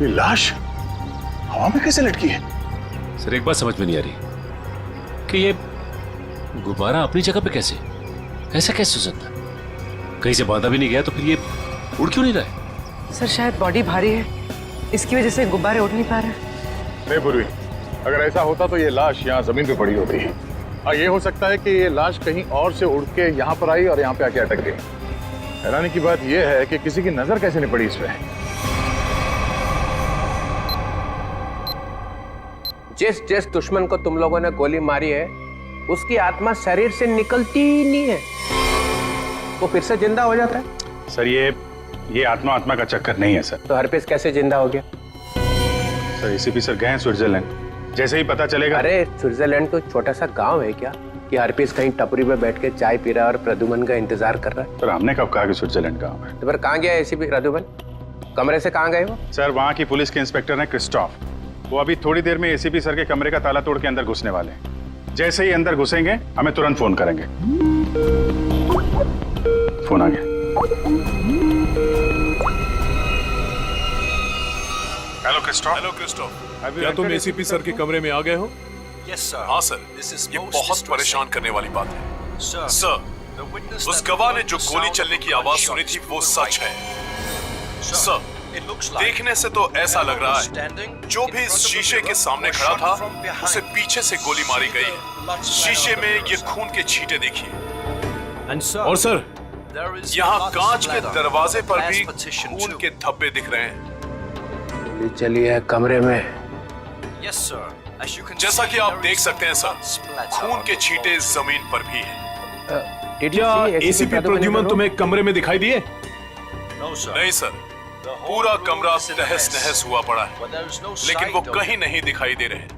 ये लाश हवा में कैसे लटकी है? सर एक बात समझ में नहीं आ रही कि ये गुब्बारा अपनी जगह पे कैसे, ऐसा कैसे हो सकता है? कहीं से बांधा भी नहीं गया तो फिर ये उड़ क्यों नहीं रहा है? सर शायद बॉडी भारी है, इसकी वजह से गुब्बारे उड़ नहीं पा रहे। नहीं पूर्वी, अगर ऐसा होता तो ये लाश यहाँ जमीन पे पड़ी होती है। और ये हो सकता है कि ये लाश कहीं और से उड़ के यहाँ पर आई और यहाँ पे आके अटक गई। हैरानी की बात यह है कि किसी की नजर कैसे नहीं पड़ी इस पे। जिस जिस दुश्मन को तुम लोगों ने गोली मारी है उसकी आत्मा शरीर से निकलती ही नहीं है, वो फिर से जिंदा हो जाता है। सर ये आत्मा का चक्कर नहीं है सर। तो हरपिस कैसे जिंदा हो गया? सर एसीपी सर गए हैं स्विट्जरलैंड, जैसे ही पता चलेगा। अरे स्विट्जरलैंड तो छोटा सा गांव है क्या कि हरपिस कहीं टपरी में बैठ के चाय पी रहा है और प्रद्युमन का इंतजार कर रहा है? सर हमने कब कहा कि स्विट्जरलैंड गांव है? तो फिर कहाँ गया एसीपी प्रद्युमन? कमरे से कहाँ गए वो? सर वहाँ की पुलिस के इंस्पेक्टर हैं क्रिस्टोफ, वो अभी थोड़ी देर में एसीपी सर के कमरे का ताला तोड़ के अंदर घुसने वाले हैं। जैसे ही अंदर घुसेंगे हमें तुरंत फोन करेंगे। फोन आ गया। Hello Christophe. हेलो क्रिस्टोफ, क्या तुम एसीपी सर के कमरे में आ गए हो? Yes, sir. हाँ सर, ये बहुत परेशान करने वाली बात है। सर, उस गवाह ने जो गोली चलने की आवाज सुनी थी वो सच है। सर, देखने से तो ऐसा लग रहा है जो भी इस शीशे के सामने खड़ा था उसे पीछे से गोली मारी गई है। शीशे में ये खून के छींटे देखिए। और सर, यहाँ कांच के दरवाजे पर भी खून के धब्बे दिख रहे हैं। चलिए कमरे में। Yes, sir. As you can जैसा कि आप see, देख सकते हैं सर, splatter खून on के the छींटे जमीन पर भी हैं। क्या एसीपी प्रद्युमन तुम्हें कमरे में दिखाई दिए? No, sir. नहीं सर, The whole पूरा building कमरा is in a तहस mess. नहस हुआ पड़ा है, But there is no लेकिन sight वो of कहीं him. नहीं दिखाई दे रहे हैं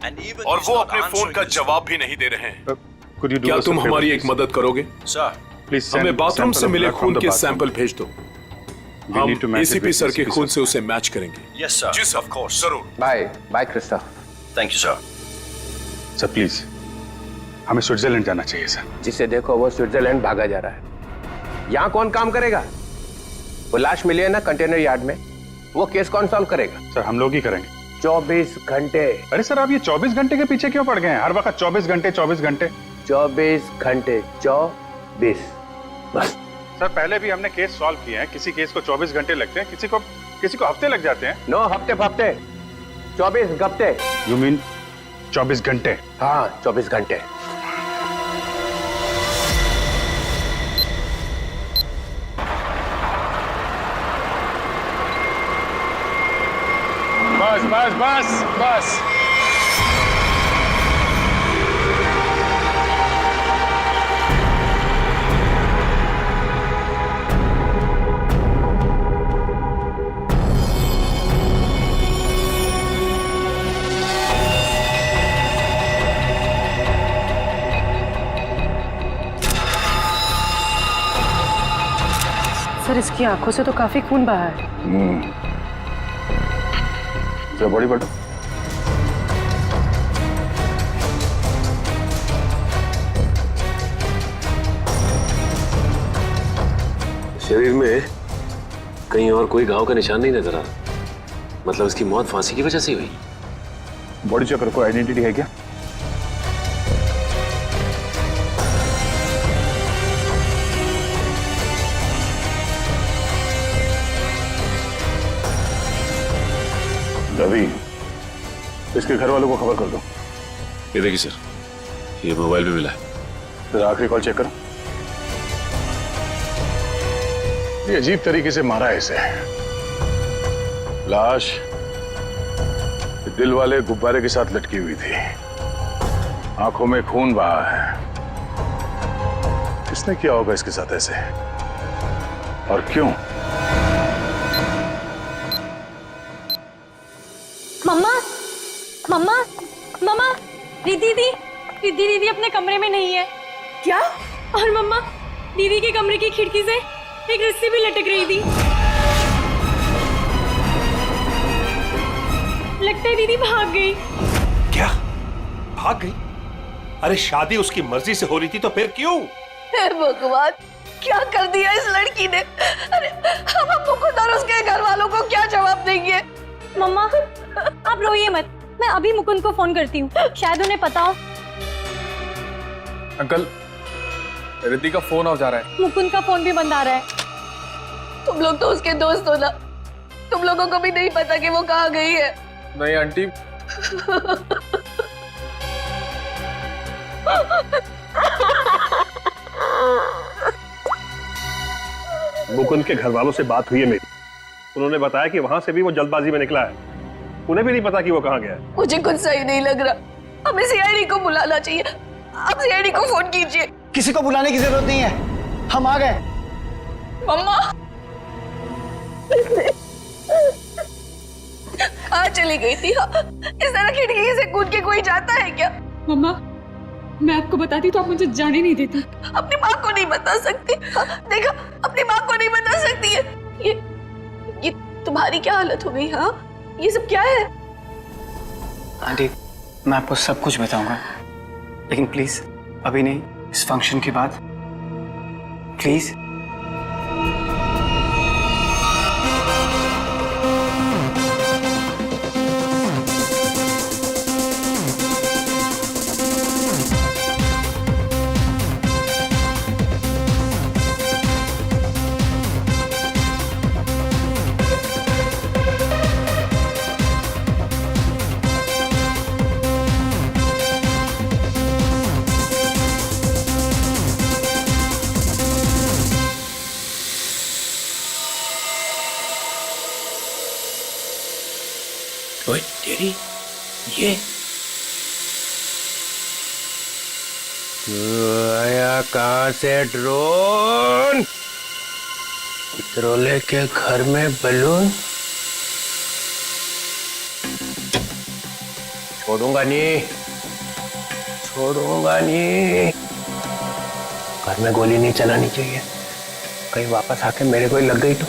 And even और he's वो not अपने फोन answering का his जवाब भी नहीं दे रहे हैं। Could you do क्या us a तुम favor, हमारी please? एक मदद करोगे? Sir, Please हमें send बाथरूम sample से of मिले blood from खून the के bathroom. सैंपल भेज दो। We need to हम match it ACP with sir के ACP खून sir. से उसे मैच करेंगे। yes, sir. जी सर, Of course. जरूर। Bye bye Christoph. Thank you, sir. Sir please, हमें स्विट्जरलैंड जाना चाहिए सर। जिसे देखो वो स्विट्जरलैंड भागा जा रहा है। यहाँ कौन काम करेगा? वो लाश मिली है ना कंटेनर यार्ड में, वो केस कौन सॉल्व करेगा? सर हम लोग ही करेंगे। 24 घंटे। अरे सर आप ये 24 घंटे के पीछे क्यों पड़ गए हैं? हर वक्त 24 घंटे 24 घंटे। 24 घंटे 24 बस। सर पहले भी हमने केस सॉल्व किए हैं, किसी केस को 24 घंटे लगते हैं, किसी को हफ्ते लग जाते हैं। नो हफ्ते फफ्ते, 24 घंटे। यू मीन 24 घंटे? हाँ 24 घंटे। बस बस बस बस। सर इसकी आंखों से तो काफी खून बहा है। बड़ी बटो। शरीर में कहीं और कोई घाव का निशान नहीं नजर आ रहा, मतलब इसकी मौत फांसी की वजह से हुई। बॉडी चेक करो, कोई आइडेंटिटी है क्या? रवि, इसके घर वालों को खबर कर दो। ये देखिए सर, ये मोबाइल भी मिला है। फिर आखिरी कॉल चेक करो। ये अजीब तरीके से मारा है इसे। लाश दिल वाले गुब्बारे के साथ लटकी हुई थी, आंखों में खून बहा है। किसने किया होगा इसके साथ ऐसे, और क्यों? मम्मा मम्मा मम्मा, रिद्धि दीदी अपने कमरे में नहीं है। क्या? और मम्मा, दीदी के कमरे की खिड़की से एक रस्सी भी लटक रही थी। लगता है दीदी भाग गई। क्या भाग गई? अरे शादी उसकी मर्जी से हो रही थी तो फिर क्यों? हे भगवान, क्या कर दिया इस लड़की ने? अरे हम अपने खुद और उसके घर वालों को क्या जवाब देंगे? मैं अभी मुकुंद को फोन करती हूँ, शायद उन्हें पता हो। अंकल, रिद्धि का फोन ऑफ जा रहा है। मुकुंद का फोन भी बंद आ रहा है। तुम लोग तो उसके दोस्त हो ना, तुम लोगों को भी नहीं पता कि वो कहाँ गई है। नहीं आंटी, मुकुंद के घर वालों से बात हुई है मेरी। उन्होंने बताया कि वहां से भी वो जल्दबाजी में निकला है। उन्हें भी नहीं पता कि वो कहाँ गया है। मुझे कुछ सही नहीं लग रहा। हमें सीआईडी को बुलाना चाहिए। आप सीआईडी को फोन कीजिए। किसी को बुलाने की जरूरत नहीं है, हम आ गए। मम्मा आज चली गई थी। हाँ, इस तरह खिड़की से कूद के कोई जाता है क्या? मम्मा, मैं आपको बताती तो आप मुझे जाने नहीं देती। अपनी माँ को नहीं बता सकती। हाँ, देखा, अपनी माँ को नहीं बता सकती है। ये तुम्हारी क्या हालत हो गई? हाँ, ये सब क्या है? आंटी, मैं आपको सब कुछ बताऊंगा, लेकिन प्लीज अभी नहीं, इस फंक्शन के बाद प्लीज। ओए तेरी ये आया कहाँ से ड्रोन? ड्रोले के घर में बलून? छोड़ूंगा नहीं, छोड़ूंगा नहीं। घर में गोली नहीं चलानी चाहिए, कहीं वापस आके मेरे को ही लग गई तो।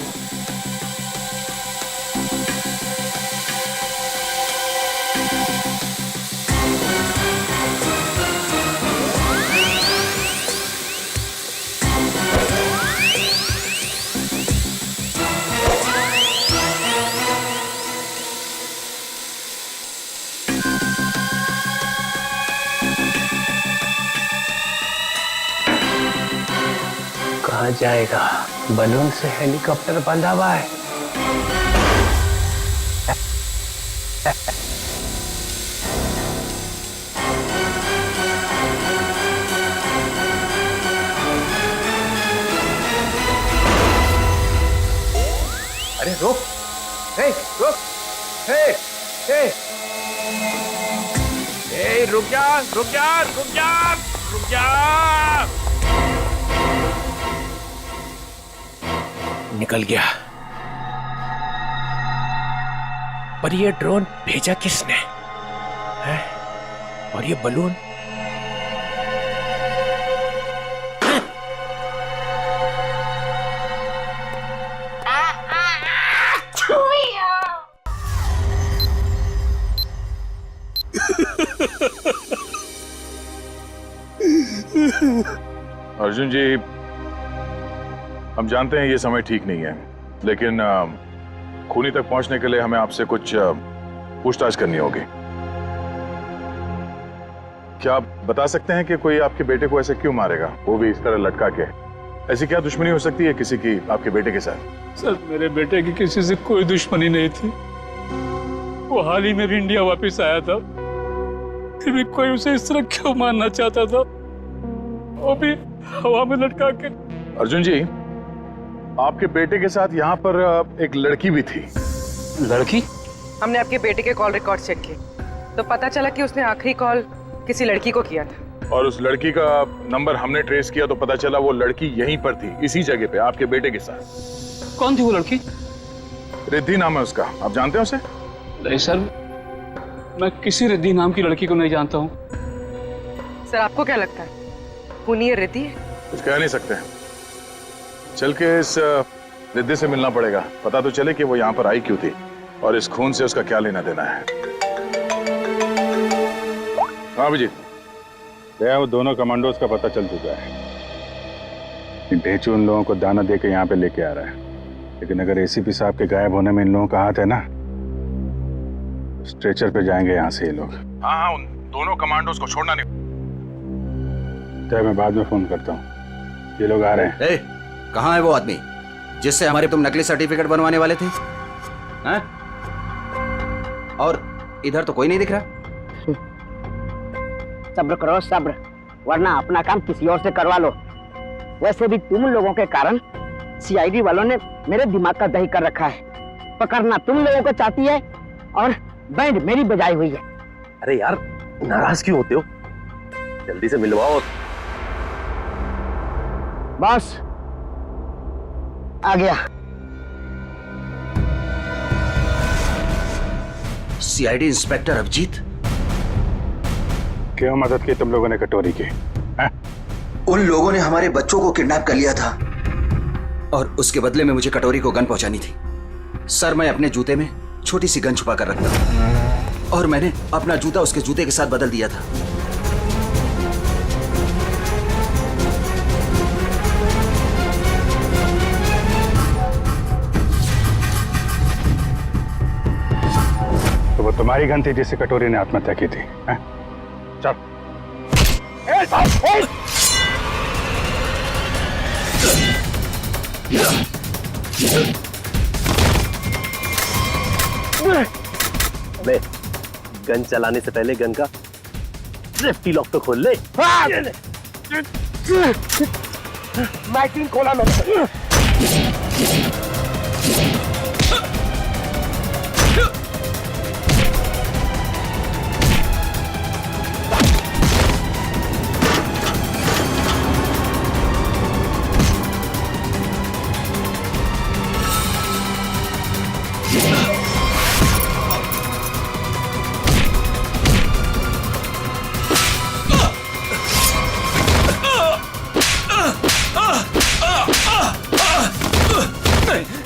कहाँ जाएगा? बलून से हेलीकॉप्टर बंधा हुआ है। अरे रुक, रुक, रुक जा, रुक जा, रुक जा, रुक जा। निकल गया। पर ये ड्रोन भेजा किसने है? और ये बलून? अर्जुन जी, हम जानते हैं ये समय ठीक नहीं है, लेकिन खूनी तक पहुंचने के लिए हमें आपसे कुछ पूछताछ करनी होगी। क्या आप बता सकते हैं कि कोई आपके बेटे को ऐसे क्यों मारेगा, वो भी इस तरह लटका के? ऐसी क्या दुश्मनी हो सकती है किसी की आपके बेटे के साथ? सर, मेरे बेटे की किसी से कोई दुश्मनी नहीं थी। वो हाल ही में भी इंडिया वापस आया था, फिर भी कोई उसे इस तरह क्यों मारना चाहता था, वो भी हवा में लटका के? अर्जुन जी, आपके बेटे के साथ यहाँ पर एक लड़की भी थी। लड़की? हमने आपके बेटे के कॉल रिकॉर्ड चेक किए तो पता चला कि उसने आखिरी कॉल किसी लड़की को किया था। और उस लड़की का नंबर हमने ट्रेस किया तो पता चला वो लड़की यहीं पर थी, इसी जगह पे, आपके बेटे के साथ। कौन थी वो लड़की? रिद्धि नाम है उसका, आप जानते हैं उसे? नहीं सर, मैं किसी रिद्धि नाम की लड़की को नहीं जानता हूँ। सर, आपको क्या लगता है खूनी ये रिद्धि है? कुछ कह नहीं सकते, चल के इस रिद्धि से मिलना पड़ेगा, पता तो चले कि वो यहाँ पर आई क्यों थी और इस खून से उसका क्या लेना देना है। हाँ अभिजीत, वो दोनों कमांडोज का पता चल चुका है। ढेचू उन लोगों को दाना दे के यहाँ पे लेके आ रहा है, लेकिन अगर एसीपी साहब के गायब होने में इन लोगों का हाथ है ना, तो फिर ये सब कुछ गड़बड़ हो सकता है। हाँ, स्ट्रेचर पे जाएंगे यहाँ से ये लोग। हाँ हाँ, उन दोनों कमांडोज को छोड़ना नहीं। तो मैं बाद में फोन करता हूँ, ये लोग आ रहे हैं। कहाँ है वो आदमी जिससे हमारे तुम नकली सर्टिफिकेट बनवाने वाले थे? हैं? और इधर तो कोई नहीं दिख रहा। सब्र करो सब्र, वरना अपना काम किसी और से करवा लो। वैसे भी तुम लोगों के कारण सीआईडी वालों ने मेरे दिमाग का दही कर रखा है। पकड़ना तुम लोगों को चाहती है और बैंड मेरी बजाई हुई है। अरे यार नाराज क्यों होते हो, जल्दी से मिलवाओ। बॉस आ गया। सीआईडी इंस्पेक्टर अभिजीत, क्यों मदद की तुम लोगों ने कटोरी की? उन लोगों ने हमारे बच्चों को किडनैप कर लिया था और उसके बदले में मुझे कटोरी को गन पहुंचानी थी। सर, मैं अपने जूते में छोटी सी गन छुपा कर रखता था और मैंने अपना जूता उसके जूते के साथ बदल दिया था। तो वो तुम्हारी गन थी जिससे कटोरी ने आत्महत्या की थी? चल। अबे गन चलाने से पहले गन का सेफ्टी लॉक तो खोल ले। मैगजीन खोला मैंने।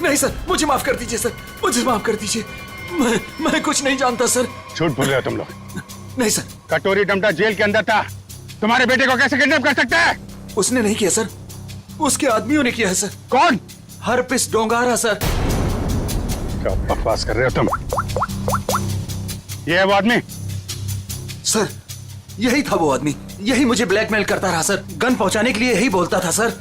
नहीं सर, मुझे माफ कर दीजिए सर, मुझे माफ कर दीजिए। मैं कुछ नहीं जानता सर। झूठ बोल रहे हो तुम लोग। नहीं सर। कटोरी डमटा जेल के अंदर था, तुम्हारे बेटे को कैसे किडनैप कर सकता है? उसने नहीं किया सर, उसके आदमियों ने किया है सर। कौन? Herpes डोंगारा sir. क्या बकवास कर रहे हो तुम? ये है वो आदमी? सर यही था वो आदमी, यही मुझे ब्लैकमेल करता रहा सर, गन पहुंचाने के लिए यही बोलता था सर।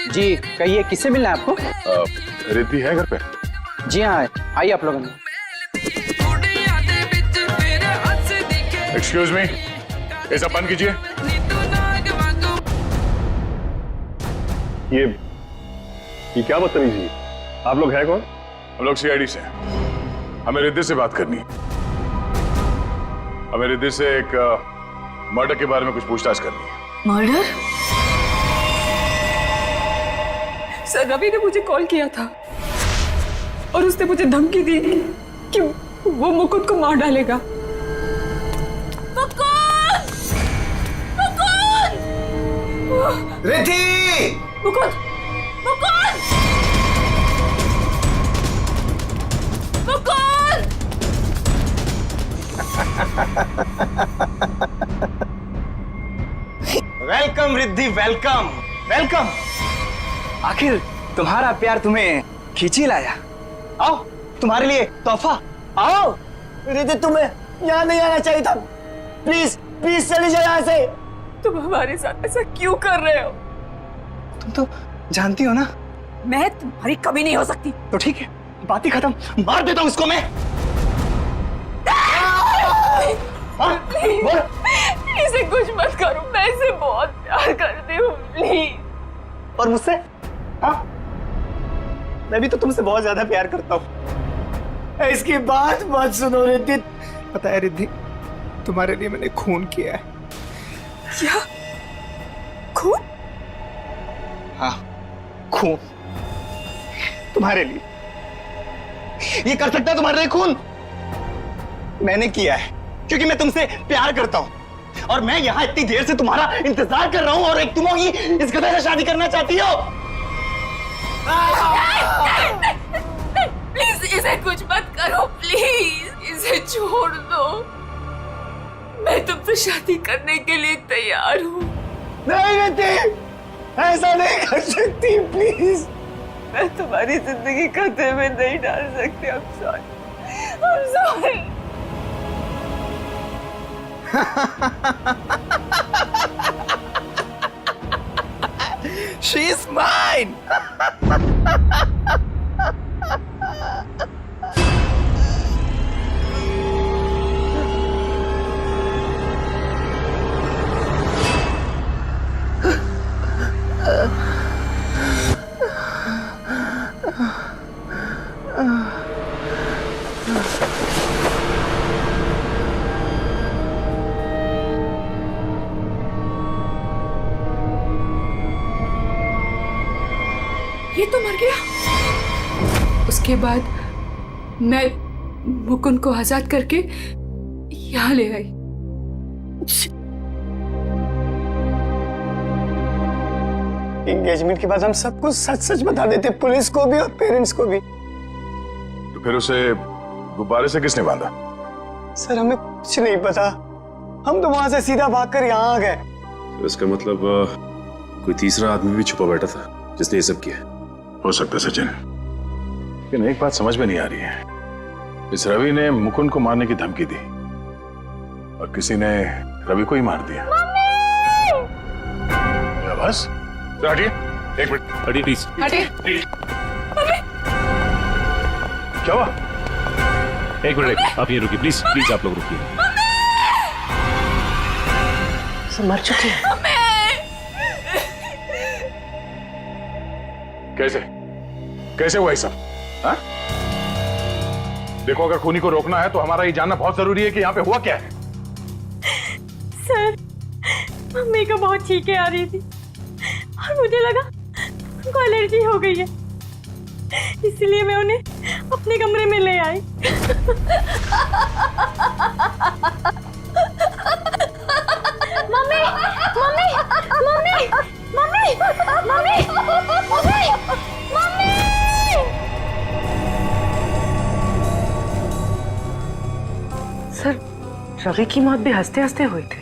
जी कहिए, किससे मिलना है आपको? रिद्धि है घर पे? जी हाँ, आइए आप लोगों ने। एक्सक्यूज मी, ये सब बंद कीजिए। ये क्या बदतमीजी है? आप लोग हैं कौन? हम लोग सीआईडी से, हमें रिद्धि से बात करनी है। हमें रिद्धि से एक मर्डर के बारे में कुछ पूछताछ करनी है। मर्डर? सर रवि ने मुझे कॉल किया था और उसने मुझे धमकी दी कि वो मुकुंद को मार डालेगा। Riddhi! Mukund! Mukund! Mukund! Welcome Riddhi, welcome welcome. आखिर तुम्हारा प्यार तुम्हें खींची लाया। आओ, तुम्हारे लिए तोहफा। आओ। रिद्धि, तुम्हें यहाँ नहीं आना चाहिए था। प्लीज प्लीज चली जाओ यहाँ से। तुम हमारे साथ ऐसा क्यों कर रहे हो? तुम तो जानती हो ना मैं तुम्हारी कभी नहीं हो सकती। तो ठीक है, बात ही खत्म, मार देता हूँ इसको मैं। इसे कुछ मत करो, मैं इसे बहुत प्यार करती हूँ, प्लीज। और मुझसे? हाँ, मैं भी तो तुमसे बहुत ज्यादा प्यार करता हूँ। इसकी बात मत सुनो रिद्धि। पता है रिद्धि, तुम्हारे लिए मैंने खून किया है। क्या? खून? हाँ, खून। तुम्हारे लिए। ये कर सकता है तुम्हारे लिए खून? मैंने किया है क्योंकि मैं तुमसे प्यार करता हूं और मैं यहां इतनी देर से तुम्हारा इंतजार कर रहा हूं और एक तुम होगी इस गधे से शादी करना चाहती हो। प्लीज इसे कुछ मत करो, प्लीज इसे छोड़ दो। मैं तुमसे शादी करने के लिए तैयार हूँ। नहीं रिद्धि, ऐसा नहीं कर सकती प्लीज। मैं तुम्हारी जिंदगी खतरे में नहीं डाल सकती। I'm sorry. I'm sorry. She's mine. ये तो मर गया। उसके बाद मैं मुकुंद को आजाद करके यहाँ ले आई। एंगेजमेंट के बाद हम सब कुछ सच सच बता देते, पुलिस को भी और पेरेंट्स को भी। तो फिर उसे गुब्बारे से किसने बांधा? सर हमें कुछ नहीं पता, हम तो वहां से सीधा भागकर यहाँ आ गए। तो इसका मतलब कोई तीसरा आदमी भी छुपा बैठा था जिसने ये सब किया। हो सकता है सचिन, लेकिन एक बात समझ में नहीं आ रही है। इस रवि ने मुकुंद को मारने की धमकी दी और किसी ने रवि को ही मार दिया। क्या बस? हटिए, एक मिनट हटिए प्लीज। हटिए। क्या हुआ? एक मिनट, आप ये रुकिए प्लीज, प्लीज आप लोग रुकिए। मर चुकी है। कैसे कैसे हुआ ये सब? हाँ? देखो, अगर खूनी को रोकना है तो हमारा ये जानना बहुत जरूरी है कि यहाँ पे हुआ क्या है। सर, मम्मी को बहुत छींकें आ रही थी और मुझे लगा उनको एलर्जी हो गई है, इसलिए मैं उन्हें अपने कमरे में ले आई। Mummy, mummy, mummy, mummy, mummy, mummy, mummy. Sir, Ravi की मौत भी हंसते हंसते हुई थी।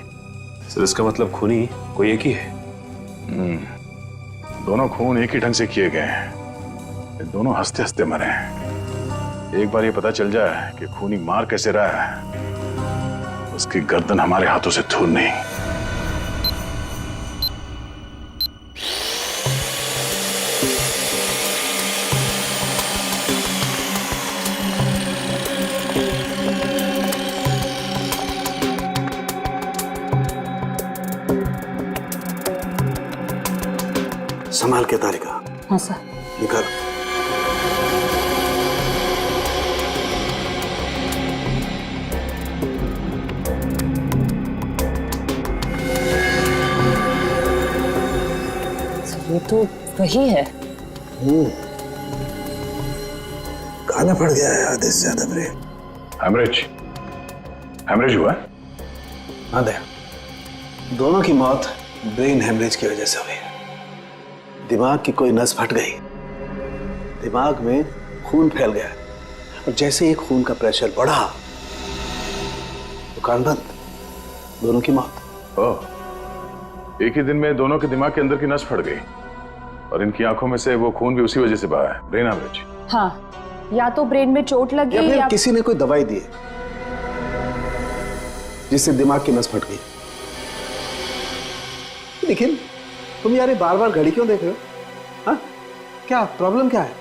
सर इसका मतलब खूनी कोई एक ही है। दोनों खून एक ही ढंग से किए गए हैं, दोनों हंसते हंसते मरे हैं। एक बार ये पता चल जाए कि खूनी मार कैसे रहा है, उसकी गर्दन हमारे हाथों से दूर नहीं। संभाल के तारिका। हाँ सर। निकाल। ये तो वही है। खाना पड़ गया है आधे से ज्यादा ब्रेन। हेमरेज, हेमरेज हुआ? हाँ दया, दोनों की मौत ब्रेन हेमरेज की वजह से हुई। दिमाग की कोई नस फट गई, दिमाग में खून फैल गया और जैसे ही खून का प्रेशर बढ़ा दुकान बंद, दोनों की मौत। ओह, एक ही दिन में दोनों के दिमाग के अंदर की नस फट गई और इनकी आंखों में से वो खून भी उसी वजह से बहा है, ब्रेन हेमरेज। हाँ, या तो ब्रेन में चोट लगी या फिर किसी ने कोई दवाई दी जिससे दिमाग की नस फट गई। लेकिन तुम यार बार बार घड़ी क्यों देख रहे हो? हाँ, क्या प्रॉब्लम क्या है?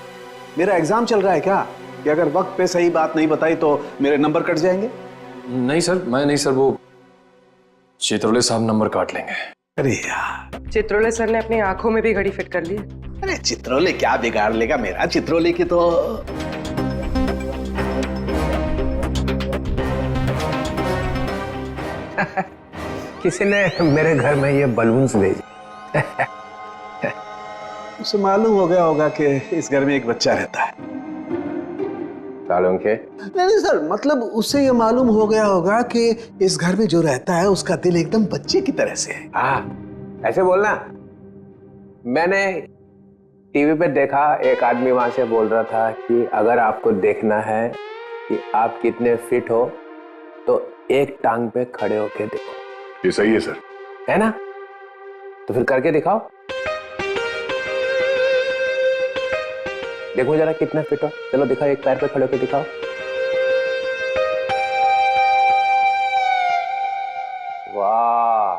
मेरा एग्जाम चल रहा है क्या कि अगर वक्त पे सही बात नहीं बताई तो मेरे नंबर कट जाएंगे? नहीं सर, मैं नहीं सर, वो चित्रोले साहब नंबर काट लेंगे। अरे यार, चित्रोले सर ने अपनी आंखों में भी घड़ी फिट कर ली। अरे चित्रोले क्या बिगाड़ लेगा मेरा? चित्रोले की तो किसी ने मेरे घर में ये बलून्स भेजे। उसे मालूम हो गया होगा कि इस घर में एक बच्चा रहता है। सालों के नहीं सर, मतलब उसे ये मालूम हो गया होगा कि इस घर में जो रहता है उसका दिल एकदम बच्चे की तरह से है। हाँ, ऐसे बोलना। मैंने टीवी पे देखा, एक आदमी वहां से बोल रहा था कि अगर आपको देखना है कि आप कितने फिट हो तो एक टांग पे खड़े होके देखो। ये सही है सर, है ना? तो फिर करके दिखाओ, देखो जरा कितने फिट हो। चलो दिखाओ, एक पैर पे खड़े होके दिखाओ। वाह,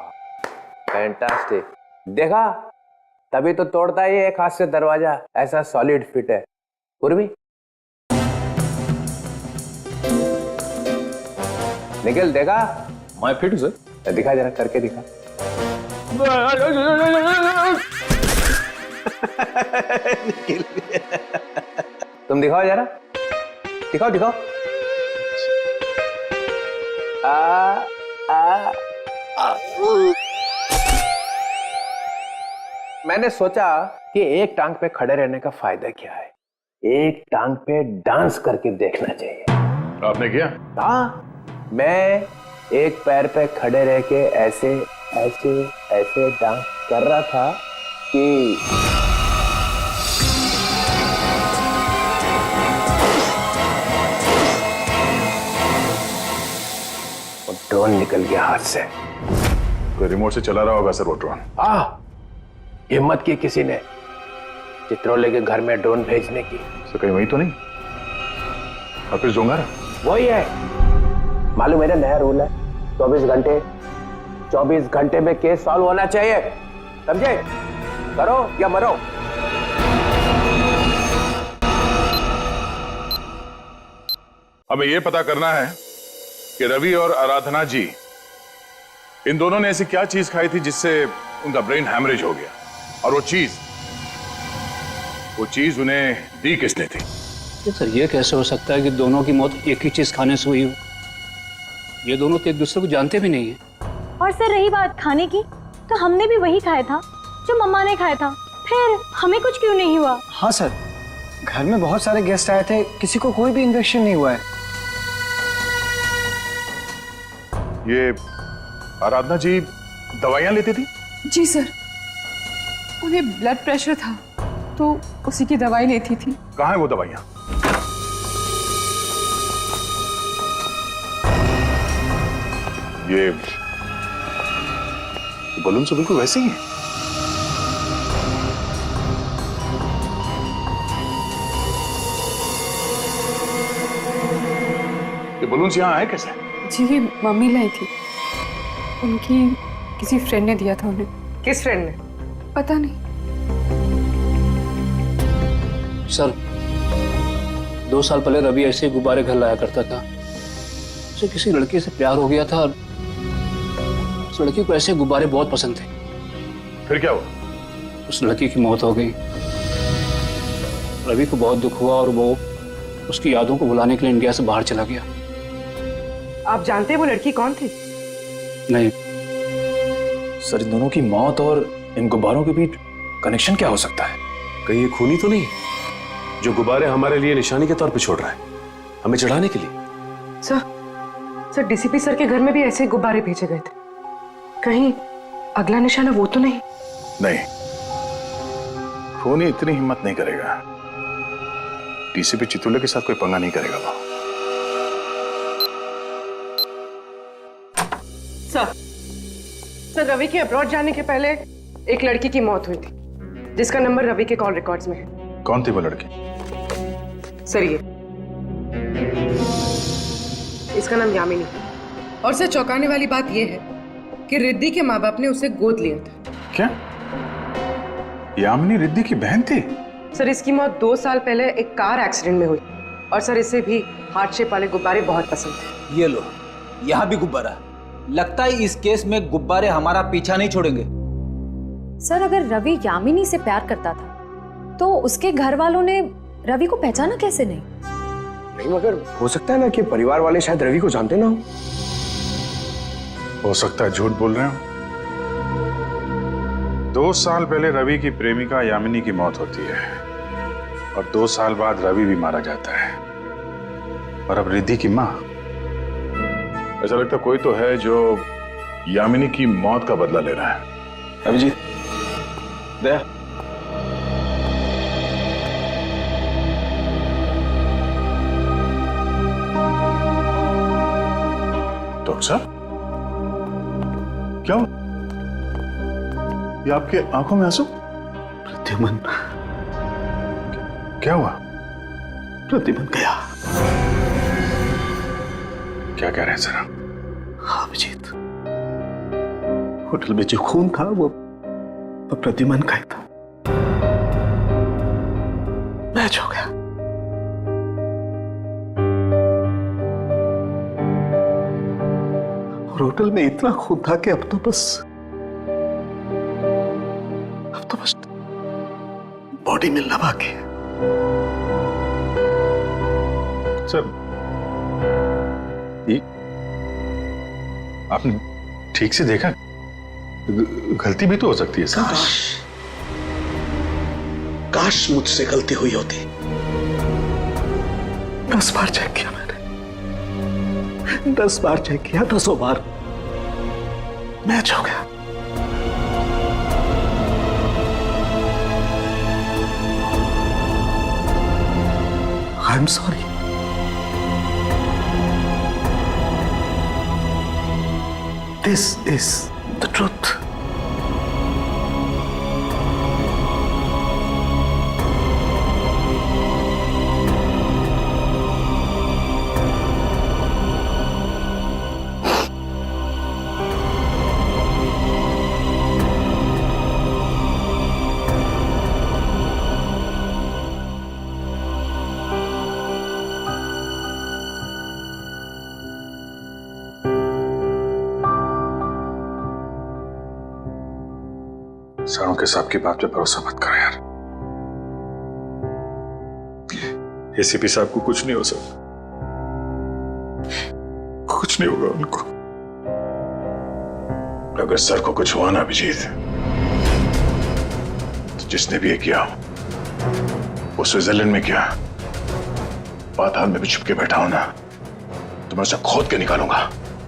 फैंटास्टिक। देखा, तभी तो तोड़ता है ये एक हाथ से दरवाजा, ऐसा सॉलिड फिट है। पूर्वी निखिल, देखा? मैं फिट हूं सर। दिखा जरा, करके दिखा। तुम दिखाओ जरा, दिखाओ दिखाओ। मैंने सोचा कि एक टांग पे खड़े रहने का फायदा क्या है, एक टांग पे डांस करके देखना चाहिए। आपने किया? हाँ, मैं एक पैर पे खड़े रह के ऐसे ऐसे ऐसे डांस कर रहा था कि वो ड्रोन निकल गया हाथ से। कोई रिमोट से चला रहा होगा सर वो ड्रोन। हिम्मत की किसी ने चित्रोले के घर में ड्रोन भेजने की। तो कहीं वही तो नहीं? हाफिज डोंगारा? वही है। मालूम मेरा नया रूल है, 24 घंटे में केस सॉल्व होना चाहिए, समझे? करो या मरो। हमें यह पता करना है कि रवि और आराधना जी, इन दोनों ने ऐसी क्या चीज खाई थी जिससे उनका ब्रेन हैमरेज हो गया, और वो चीज उन्हें दी किसने थी? सर ये कैसे हो सकता है कि दोनों की मौत एक ही चीज खाने से हुई हो? ये दोनों तो एक दूसरे को जानते भी नहीं है। और सर रही बात खाने की, तो हमने भी वही खाया था जो मम्मा ने खाया था, फिर हमें कुछ क्यों नहीं हुआ? हाँ सर, घर में बहुत सारे गेस्ट आए थे, किसी को कोई भी इन्फेक्शन नहीं हुआ है। ये आराधना जी दवाइयां लेती थी? जी सर, उन्हें ब्लड प्रेशर था तो उसी की दवाई लेती थी। कहाँ है वो दवाइयां? ये बलून से बिल्कुल वैसे ही है। ये बलून यहाँ आए कैसे? जी ये मम्मी लाई थी, उनकी किसी फ्रेंड ने दिया था उन्हें। किस फ्रेंड ने? पता नहीं सर। 2 साल पहले रवि ऐसे गुब्बारे घर लाया करता था। उसे किसी लड़की से प्यार हो गया था और उस लड़की को ऐसे गुब्बारे बहुत पसंद थे। फिर क्या हुआ? उस लड़की की मौत हो गई। रवि को बहुत दुख हुआ और वो उसकी यादों को भुलाने के लिए इंडिया से बाहर चला गया। आप जानते हैं वो लड़की कौन थी? नहीं सर, इन दोनों की मौत और इन गुब्बारों के बीच कनेक्शन क्या हो सकता है? कहीं ये खूनी तो नहीं जो गुब्बारे हमारे लिए निशानी के तौर पे छोड़ रहा है, हमें चढ़ाने के लिए? सर डीसीपी सर के घर में भी ऐसे गुब्बारे भेजे गए थे, कहीं अगला निशाना वो तो नहीं? नहीं, खूनी इतनी हिम्मत नहीं करेगा। डीसीपी चितुले के साथ कोई पंगा नहीं करेगा वो। सर रवि के अब्रॉड जाने के पहले एक लड़की की मौत हुई थी जिसका नंबर रवि के कॉल रिकॉर्ड्स में है। कौन थी वो लड़की? सर ये इसका नाम यामिनी है। और सर चौंकाने वाली बात यह है कि रिद्धि के माँ बाप ने उसे गोद लिया था। क्या यामिनी रिद्धि की बहन थी? सर इसकी मौत 2 साल पहले एक कार एक्सीडेंट में हुई और सर इसे भी हार्ट शेप वाले गुब्बारे बहुत पसंद थे। ये लो, यहाँ भी गुब्बारा। लगता है इस केस में गुब्बारे हमारा पीछा नहीं छोड़ेंगे। सर अगर रवि यामिनी से प्यार करता था तो उसके घर वालों ने रवि को पहचाना कैसे नहीं? नहीं मगर हो सकता है ना कि परिवार वाले शायद रवि को जानते ना हो सकता है झूठ बोल रहे हो। 2 साल पहले रवि की प्रेमिका यामिनी की मौत होती है और 2 साल बाद रवि भी मारा जाता है। और अब रिद्धि की माँ। ऐसा लगता कोई तो है जो यामिनी की मौत का बदला ले रहा है। अभिजीत, दया, डॉक्टर साहब, क्या हुआ? ये आपके आंखों में आंसू? प्रद्युमन, क्या हुआ? प्रद्युमन गया। क्या कह रहे हैं सर? हाँ अभिजीत, होटल में जो खून था वो प्रद्युमन का ही था। मैच हो गया। और होटल में इतना खून था कि अब तो बस बॉडी मिलना बाकी है। सर, ये आपने ठीक से देखा? गलती भी तो हो सकती है सर। काश मुझसे गलती हुई होती। 10 बार चेक किया मैंने, 10 बार चेक किया, 10 बार मैच हो गया। I am sorry. This is the truth. सरों के साहब की बात पे भरोसा मत करो यार। एसीपी साहब को कुछ नहीं हो सकता, कुछ नहीं होगा उनको। अगर सर को कुछ हुआ ना अभिजीत, तो जिसने भी ये किया वो स्विट्जरलैंड में किया, पाताल में भी छुप के बैठा हो ना, तो मैं उसे खोद के निकालूंगा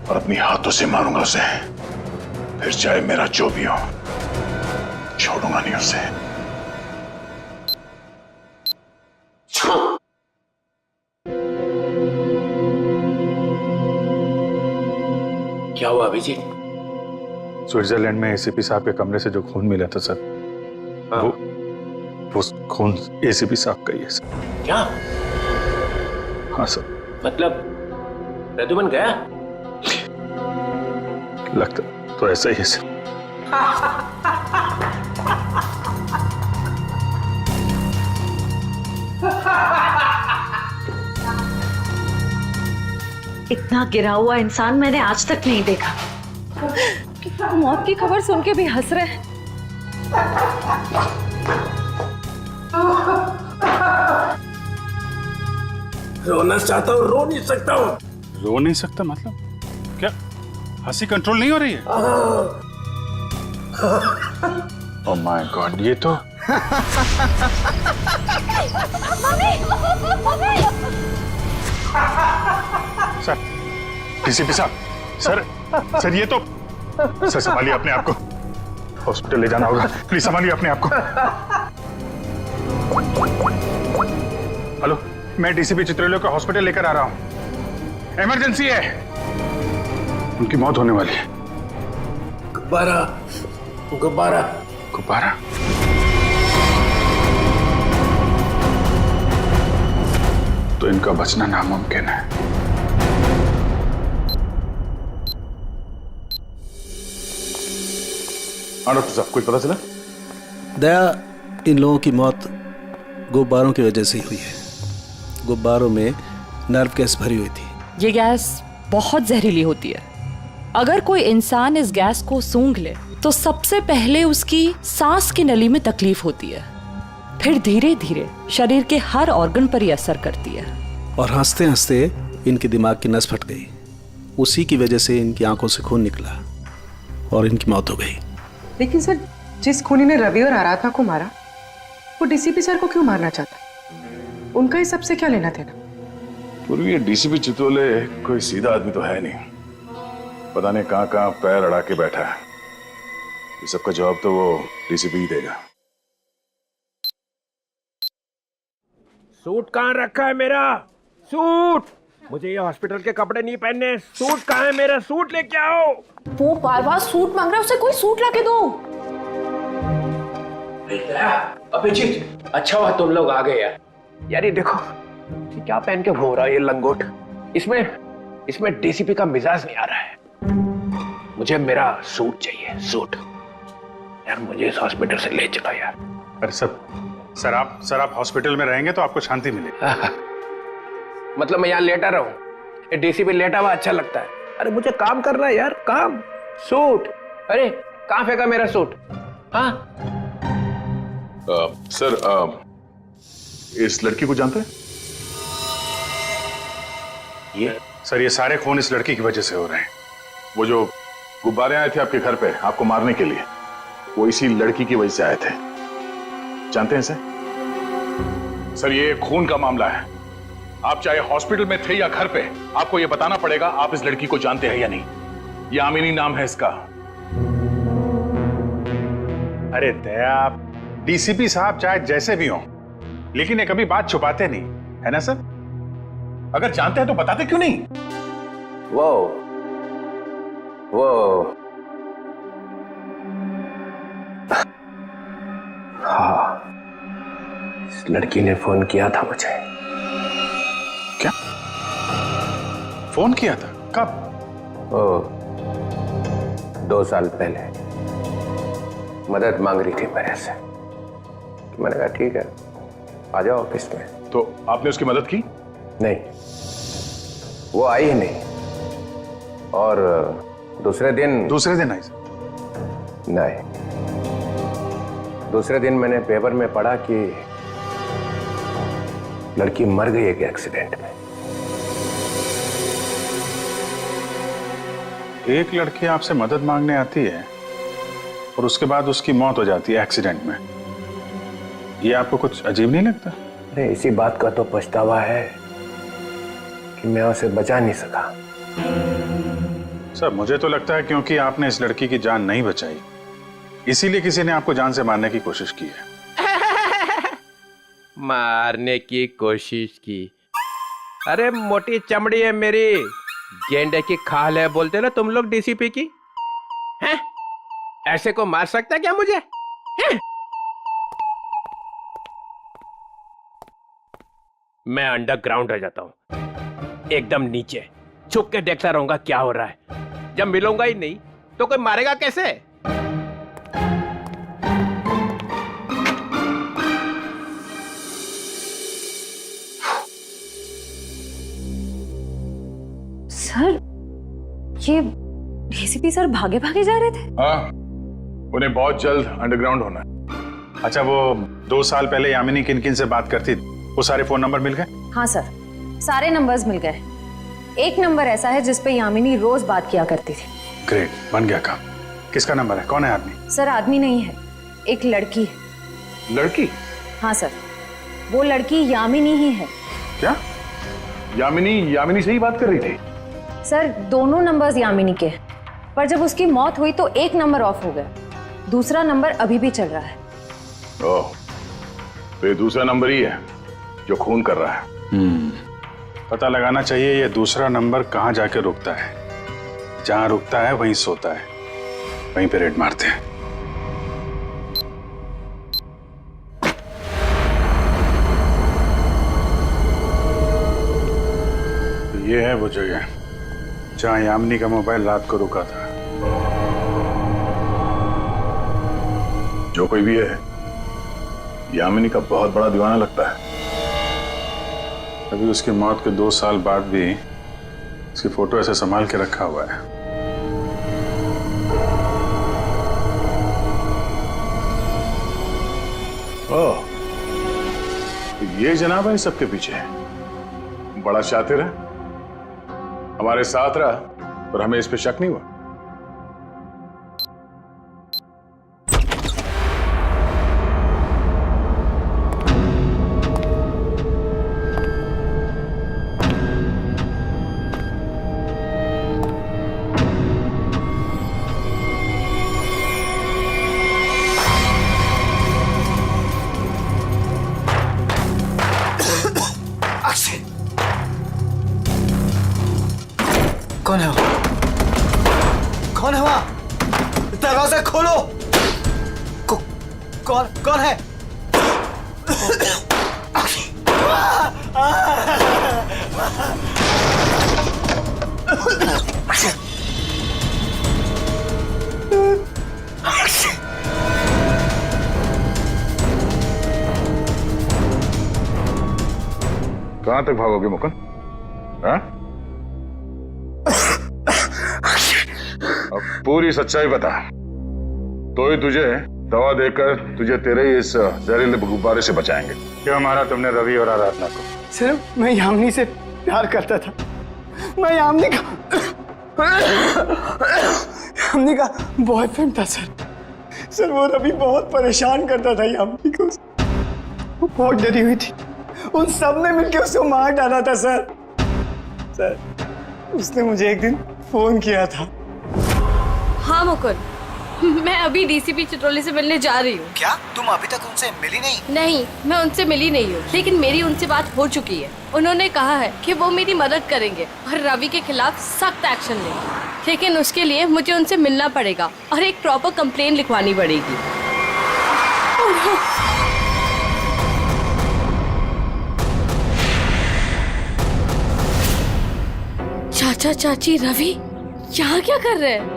और अपनी हाथों से मारूंगा उसे। फिर चाहे मेरा जो भी हो, छोड़ूंगा नहीं उसे। क्या हुआ अभिजीत? स्विट्जरलैंड में एसीपी साहब के कमरे से जो खून मिला था सर, वो खून एसीपी साहब का ही है सर। क्या? हाँ सर। मतलब प्रद्युमन गया? लगता तो ऐसा ही है सर। इतना गिरा हुआ इंसान मैंने आज तक नहीं देखा। मौत की खबर सुन के भी हंस रहे हैं। रोना चाहता हूँ, रो नहीं सकता हूँ। रो नहीं सकता मतलब? क्या हंसी कंट्रोल नहीं हो रही है? ओह माय गॉड, ये तो सर, डीसीपी साहब, सर ये तो, सर संभालिए अपने आप को, हॉस्पिटल ले जाना होगा, प्लीज संभालिए अपने आप को। हेलो, मैं डीसीपी चित्रलेखा को हॉस्पिटल लेकर आ रहा हूं, इमरजेंसी है, उनकी मौत होने वाली है। गुब्बारा, गुब्बारा, गुब्बारा? तो इनका बचना नामुमकिन है। डॉक्टर साहब, कुछ पता चला? दया, इन लोगों की मौत गुब्बारों की वजह से ही हुई है। गुब्बारों में नर्व गैस भरी हुई थी। ये गैस बहुत जहरीली होती है। अगर कोई इंसान इस गैस को सूंघ ले तो सबसे पहले उसकी सांस की नली में तकलीफ होती है, फिर धीरे धीरे शरीर के हर ऑर्गन पर ही असर करती है। और हंसते हंसते इनके दिमाग की नस फट गई। उसी की वजह से इनकी आंखों से खून निकला और इनकी मौत हो गई। लेकिन सर, जिस खूनी ने रवि और आराधना को मारा वो डीसीपी सर को क्यों मारना चाहता? उनका इस सबसे क्या लेना देना? पूर्वी ये डीसीपी चितोले कोई सीधा आदमी तो है नहीं, पता नहीं कहां कहां पैर अड़ा के बैठा है। इस सबका जवाब तो वो डीसीपी ही देगा। सूट कहाँ रखा है मेरा? सूट! मुझे ये हॉस्पिटल के कपड़े नहीं पहनने। सूट कहाँ है मेरा? सूट लेके आओ। वो बार बार सूट मांग रहा है, उसे कोई सूट लाके दो। अभिजीत, अच्छा हुआ तुम लोग आ गए यार। यार ये देखो, ये क्या पहन के घूम रहा है ये लंगोट? इसमें डीसीपी का मिजाज नहीं आ रहा है। मुझे मेरा सूट चाहिए, सूट। यार मुझे इस हॉस्पिटल से ले चलो यार। अरे सर आप हॉस्पिटल में रहेंगे तो आपको शांति मिलेगी। मतलब मैं यहाँ लेटा रहूं? ये डीसीपी लेटा हुआ अच्छा लगता है? अरे मुझे काम करना है यार, काम। सूट, अरे कहाँ फेंका मेरा सूट? हाँ सर, इस लड़की को जानते हैं? ये सारे खून इस लड़की की वजह से हो रहे हैं। वो जो गुब्बारे आए थे आपके घर पे आपको मारने के लिए, वो इसी लड़की की वजह से आए थे। जानते हैं सर, ये खून का मामला है। आप चाहे हॉस्पिटल में थे या घर पे, आपको ये बताना पड़ेगा आप इस लड़की को जानते हैं या नहीं। यामिनी नाम है इसका। अरे दया, डीसीपी साहब चाहे जैसे भी हों, लेकिन ये कभी बात छुपाते नहीं, है ना सर? अगर जानते हैं तो बताते क्यों नहीं? वो हाँ, इस लड़की ने फोन किया था मुझे। क्या फोन किया था? कब? 2 साल पहले मदद मांग रही थी मेरे से। मैंने कहा ठीक है, आ जाओ ऑफिस में। तो आपने उसकी मदद की? नहीं, वो आई ही नहीं। और दूसरे दिन आई? नहीं, दूसरे दिन मैंने पेपर में पढ़ा कि लड़की मर गई एक एक्सीडेंट में। एक लड़की आपसे मदद मांगने आती है और उसके बाद उसकी मौत हो जाती है एक्सीडेंट में। ये आपको कुछ अजीब नहीं लगता? अरे इसी बात का तो पछतावा है कि मैं उसे बचा नहीं सका। सर मुझे तो लगता है क्योंकि आपने इस लड़की की जान नहीं बचाई, इसीलिए किसी ने आपको जान से मारने की कोशिश की है। मारने की कोशिश की? अरे मोटी चमड़ी है मेरी, गेंडे की खाल है बोलते ना तुम लोग डीसीपी की। हैं? ऐसे को मार सकता है क्या मुझे? हैं? मैं अंडरग्राउंड रह जाता हूं, एकदम नीचे छुप के देखता रहूंगा क्या हो रहा है। जब मिलूंगा ही नहीं तो कोई मारेगा कैसे? सर, ये डीसीपी सर भागे भागे जा रहे थे? हाँ, उन्हें बहुत जल्द अंडरग्राउंड होना है। अच्छा, वो 2 साल पहले यामिनी किन किन से बात करती थी, वो सारे फोन नंबर मिल गए? हाँ सर, सारे नंबर्स मिल गए। एक नंबर ऐसा है जिस पे यामिनी रोज बात किया करती थी। ग्रेट, बन गया काम। किसका नंबर है? कौन है आदमी? सर आदमी नहीं है, एक लड़की है। लड़की? हाँ सर, वो लड़की यामिनी ही है। क्या? यामिनी से ही बात कर रही थी? सर दोनों नंबर्स यामिनी के हैं, पर जब उसकी मौत हुई तो एक नंबर ऑफ हो गया, दूसरा नंबर अभी भी चल रहा है। ओह, तो ये दूसरा नंबर ही है जो खून कर रहा है। पता लगाना चाहिए ये दूसरा नंबर कहाँ जाके रुकता है। जहां रुकता है वहीं सोता है, वहीं पे रेड मारते हैं। तो ये है वो जगह जहां यामिनी का मोबाइल रात को रुका था। जो कोई भी है, यामिनी का बहुत बड़ा दीवाना लगता है। अभी उसकी मौत के 2 साल बाद भी उसकी फोटो ऐसे संभाल के रखा हुआ है। ओह, तो ये जनाब है सबके पीछे। बड़ा शातिर है, हमारे साथ रहा और हमें इस पे शक नहीं हुआ। कौन है? कहां तक भागोगे मुकुंद? हाँ? अब पूरी सच्चाई बता, तो ही तुझे दवा देकर तुझे तेरे इस जहरीले गुब्बारे से बचाएंगे। क्या मारा तुमने रवि और आराधना को? सर मैं यामिनी से प्यार करता था। मैं यामिनी का बॉयफ्रेंड था सर। वो रवि बहुत परेशान करता था यामिनी को। वो बहुत डरी हुई थी। उन सब ने मिलकर उसको मार डाला था सर। उसने मुझे एक दिन फोन किया था। हाँ मुकुंद, मैं अभी डीसीपी चित्रोली से मिलने जा रही हूँ। क्या तुम अभी तक उनसे मिली नहीं? नहीं, मैं उनसे मिली नहीं हूँ, लेकिन मेरी उनसे बात हो चुकी है। उन्होंने कहा है कि वो मेरी मदद करेंगे और रवि के खिलाफ सख्त एक्शन लेंगे, लेकिन उसके लिए मुझे उनसे मिलना पड़ेगा और एक प्रॉपर कंप्लेन लिखवानी पड़ेगी। चाचा चाची रवि यहाँ क्या कर रहे हैं?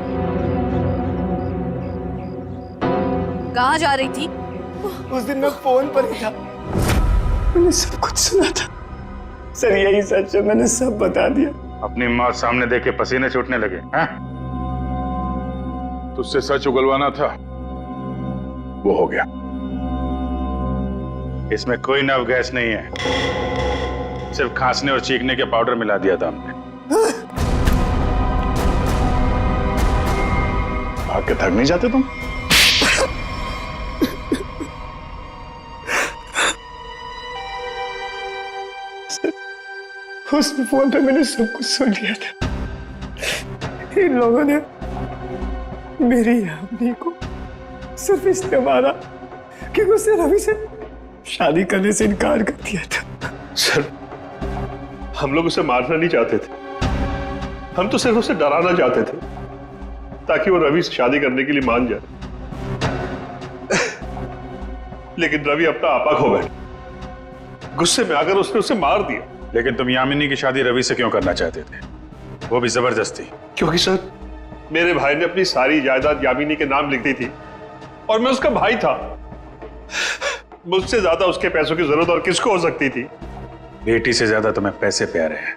कहाँ जा रही थी? उस दिन मैं फोन पर ही था, मैंने सब कुछ सुना था सर। यही सच है, मैंने सब बता दिया। अपनी मौत सामने देख के पसीने छूटने लगे हैं? तुझसे सच उगलवाना था, वो हो गया। इसमें कोई नव गैस नहीं है, सिर्फ खांसने और चीखने के पाउडर मिला दिया था हमने। भाग के थक नहीं जाते तुम? उस फोन पे मैंने सब कुछ सुन लिया था। इन लोगों ने मेरी यामिनी को सिर्फ इसलिए मारा क्योंकि उसने रवि से शादी करने से इनकार कर दिया था। सर, हम लोग उसे मारना नहीं चाहते थे, हम तो सिर्फ उसे डराना चाहते थे ताकि वो रवि से शादी करने के लिए मान जाए। लेकिन रवि अपना आपा खो बैठा। गुस्से में आकर उसने उसे मार दिया। लेकिन तुम यामिनी की शादी रवि से क्यों करना चाहते थे, वो भी जबरदस्ती? क्योंकि सर, मेरे भाई ने अपनी सारी जायदाद यामिनी के नाम लिख दी थी और मैं उसका भाई था। मुझसे ज्यादा उसके पैसों की जरूरत और किसको हो सकती थी? बेटी से ज्यादा तुम्हें पैसे प्यारे हैं।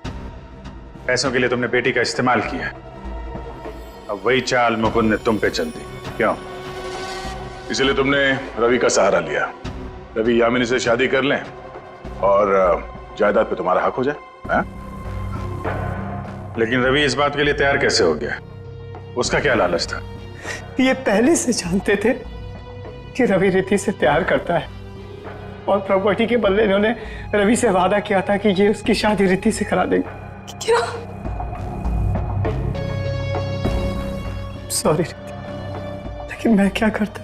पैसों के लिए तुमने बेटी का इस्तेमाल किया। अब वही चाल मुकुंद ने तुम पे चल दी। क्यों? इसलिए तुमने रवि का सहारा लिया। रवि यामिनी से शादी कर लें और जायदाद पे तुम्हारा हक हो जाए। हाँ? लेकिन रवि इस बात के लिए तैयार कैसे हो गया? उसका क्या लालच था? ये पहले से जानते थे कि रवि रिद्धि से प्यार करता है और प्रॉपर्टी के बदले इन्होंने रवि से वादा किया था कि ये उसकी शादी रिद्धि से करा देंगे। क्या? सॉरी रिद्धि, लेकिन मैं क्या करता?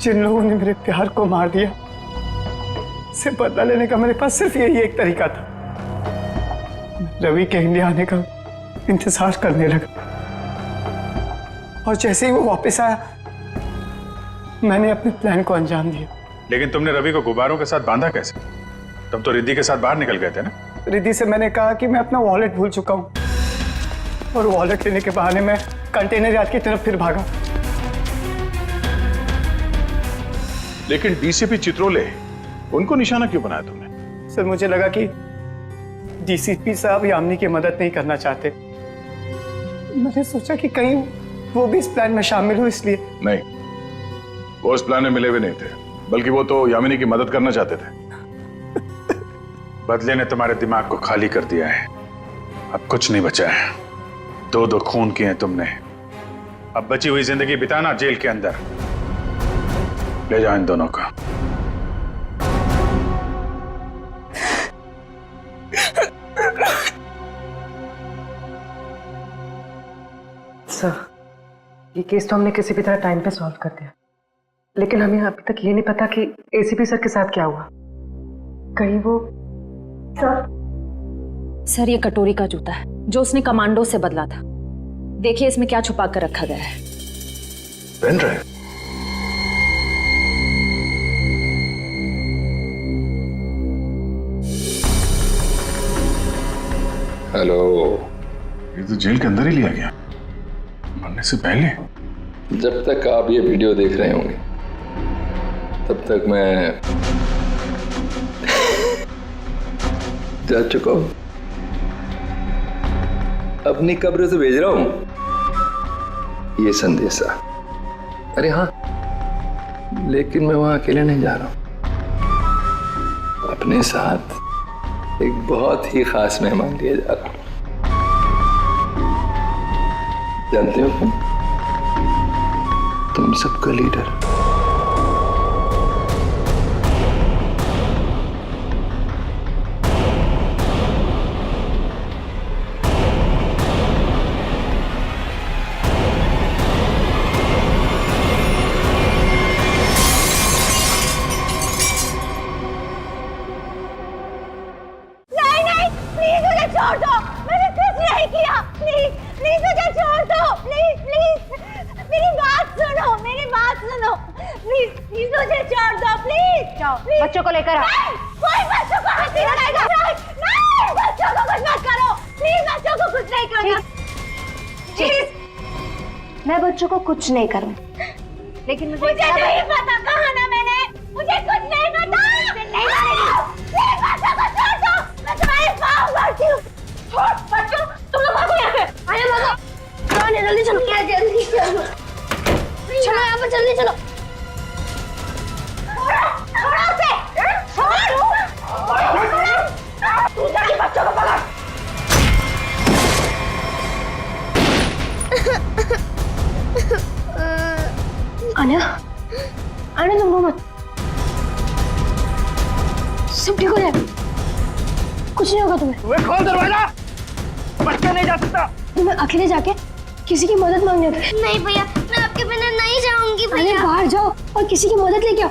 जिन लोगों ने मेरे प्यार को मार दिया, से बदला लेने का मेरे पास सिर्फ यही एक तरीका था। रवि के इंडिया आने का इंतजार करने लगा और जैसे ही वो वापस आया, मैंने अपने प्लान को अंजाम दिया। लेकिन तुमने रवि को गुब्बारों के साथ बांधा कैसे? तुम तो रिद्धि के साथ बाहर निकल गए थे ना? रिद्धि से मैंने कहा कि मैं अपना वॉलेट भूल चुका हूँ और वॉलेट लेने के बहाने मैं कंटेनर यार्ड की तरफ फिर भागा। लेकिन डीसीपी चित्रोले, उनको निशाना क्यों बनाया तुमने? सर, मुझे लगा कि डीसीपी साहब यामिनी की मदद नहीं करना चाहते। मैंने सोचा कि कहीं वो भी इस प्लान में शामिल हो, इसलिए। नहीं, वो इस प्लान में मिले हुए नहीं थे, बल्कि वो तो यामिनी की मदद करना चाहते थे। बदले ने तुम्हारे दिमाग को खाली कर दिया है। अब कुछ नहीं बचा है। दो दो खून किए हैं तुमने। अब बची हुई जिंदगी बिताना जेल के अंदर। ले जाओ इन दोनों का। सर, ये केस तो हमने किसी भी तरह टाइम पे सॉल्व कर दिया, लेकिन हमें अभी तक ये नहीं पता कि एसीपी सर के साथ क्या हुआ। कहीं वो सर, ये कटोरी का जूता है जो उसने कमांडो से बदला था। देखिए इसमें क्या छुपा कर रखा गया है। Pen drive? हेलो। ये तो जेल के अंदर ही लिया गया, मरने से पहले। जब तक आप ये वीडियो देख रहे होंगे तब तक मैं जा चुका हूं। अपनी कब्र से भेज रहा हूं ये संदेशा। अरे हाँ, लेकिन मैं वहां अकेले नहीं जा रहा हूं, अपने साथ एक बहुत ही खास मेहमान लिए जा रहा हूं। जानते हो तुम सबका लीडर। छोड़ दो, मैंने कुछ नहीं किया। प्लीज प्लीज मुझे छोड़ दो, प्लीज प्लीज मेरी बात सुनो, मेरी बात सुनो, प्लीज प्लीज मुझे छोड़ दो, प्लीज। बच्चों को लेकर आ। कोई बच्चों को हाथ नहीं लगाएगा। नहीं, बच्चों को कुछ मत करो, प्लीज बच्चों को कुछ नहीं करना, प्लीज। मैं बच्चों को कुछ नहीं करूँ, लेकिन मुझे नहीं पता, कहा ना मैंने, मुझे कुछ नहीं पता। नहीं मारेगी, प्लीज बच्चों को छोड़ दो, मैं तुम्हारे पाँव पड़ती हूँ। छोड़ बच्चों, तुम लोग भागो यहाँ से, आइए भागो। चलो जल्दी चलो, जल्दी चलो, चलो यहाँ पर जल्दी चलो। छोड़ो उसे, तू जाके बच्चों को पकड़। आना, आना तुम रो मत, सब ठीक हो जाएगा, कुछ नहीं होगा तुम्हें। खोल दरवाजा, बच्चा नहीं जा सकता। तुम्हें अकेले जाके किसी की मदद मांगने होगी। नहीं भैया, मैं आपके बिना नहीं जाऊंगी भैया। बाहर जाओ और किसी की मदद लेके आओ।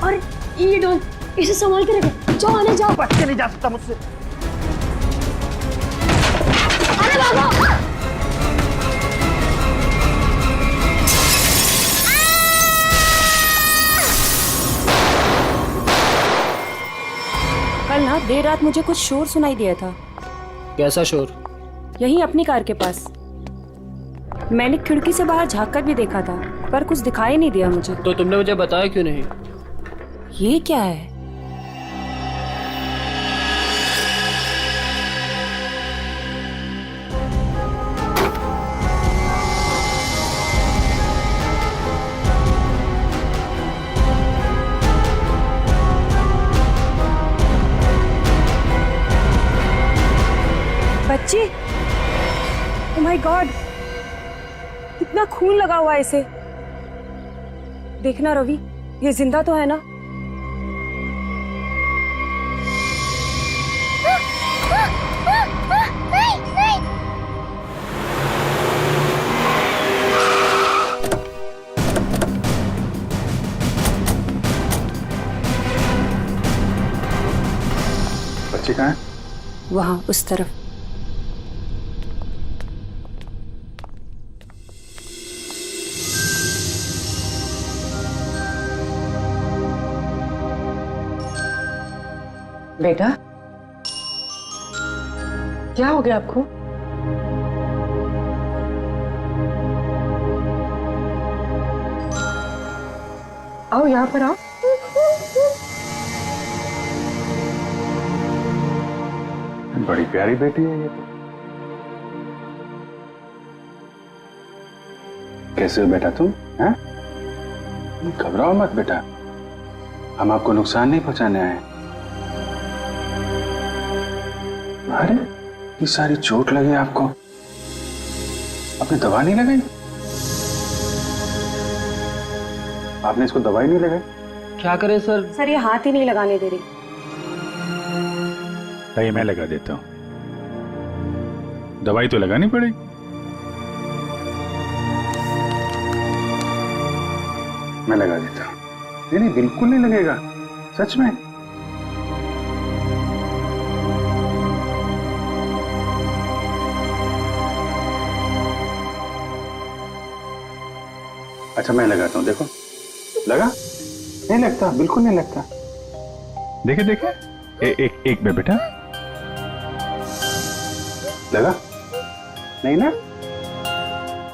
और ये डॉल, इसे संभाल के रखो। जाओ आने जाओ। बच्चे नहीं जा सकता मुझसे। अरे भागो। कल ना देर रात मुझे कुछ शोर सुनाई दिया था। कैसा शोर? यहीं अपनी कार के पास। मैंने खिड़की से बाहर झांक कर भी देखा था, पर कुछ दिखाई नहीं दिया मुझे। तो तुमने मुझे बताया क्यों नहीं? ये क्या है? बच्ची, ओह माय गॉड, कितना खून लगा हुआ है इसे। देखना रवि, ये जिंदा तो है ना? नहीं, नहीं। बच्ची कहाँ है? वहां उस तरफ। बेटा, क्या हो गया आपको? आओ यहाँ पर आओ। बड़ी प्यारी बेटी है ये तो। कैसे हो बेटा तुम? हैं? घबराओ मत बेटा, हम आपको नुकसान नहीं पहुंचाने आए। अरे ये सारी चोट लगी आपको, आपने दवा नहीं लगाई? आपने इसको दवाई नहीं लगाई? क्या करें सर? सर ये हाथ ही नहीं लगाने दे रही। नहीं, मैं लगा देता हूं, दवाई तो लगानी पड़ेगी। मैं लगा देता हूं। नहीं नहीं, बिल्कुल नहीं लगेगा, सच में। अच्छा मैं लगाता हूं, देखो लगा? नहीं लगता, बिल्कुल नहीं लगता। देखे देखे, एक में बेटा लगा? नहीं ना?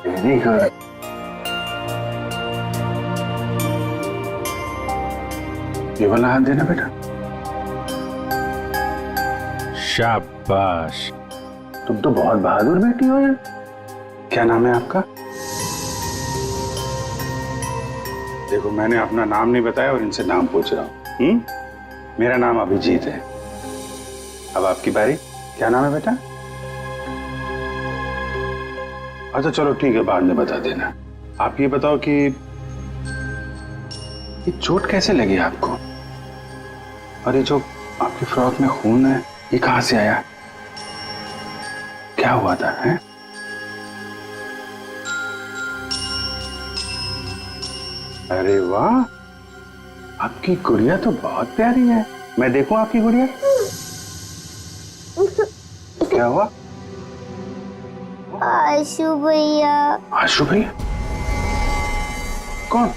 Very good. ये वाला हाथ देना बेटा। शाबाश। तुम तो बहुत बहादुर बेटी हो यार। क्या नाम है आपका? देखो मैंने अपना नाम नहीं बताया और इनसे नाम पूछ रहा हूँ। मेरा नाम अभिजीत है। अब आपकी बारी। क्या नाम है बेटा? अच्छा चलो ठीक है, बाद में बता देना। आप ये बताओ कि ये चोट कैसे लगी आपको? और ये जो आपकी फ्रॉक में खून है, ये कहां से आया? क्या हुआ था? है? अरे वाह, आपकी गुड़िया तो बहुत प्यारी है। मैं देखूं आपकी गुड़िया? क्या हुआ? आशु भैया। आशु भैया? कौन?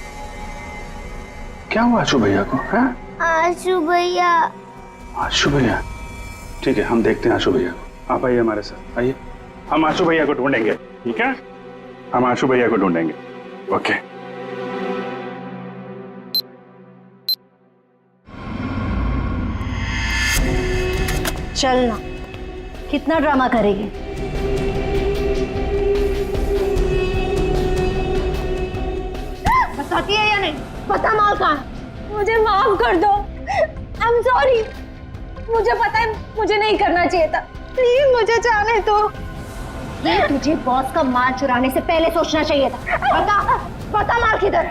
क्या हुआ आशु भैया को? है? आशु भैया। आशु भैया? ठीक है, हम देखते हैं आशु भैया को। आप आइए हमारे साथ, आइए। हम आशु भैया को ढूंढेंगे, ठीक है? हम आशु भैया को ढूंढेंगे। ओके। चलना, कितना ड्रामा करेगी? बताती है या नहीं? बता माल कहाँ? मुझे माफ कर दो। I am sorry. मुझे पता है मुझे नहीं करना चाहिए था। प्लीज मुझे जाने दो। ये तुझे बॉस का माल चुराने से पहले सोचना चाहिए था। बता, बता माल किधर?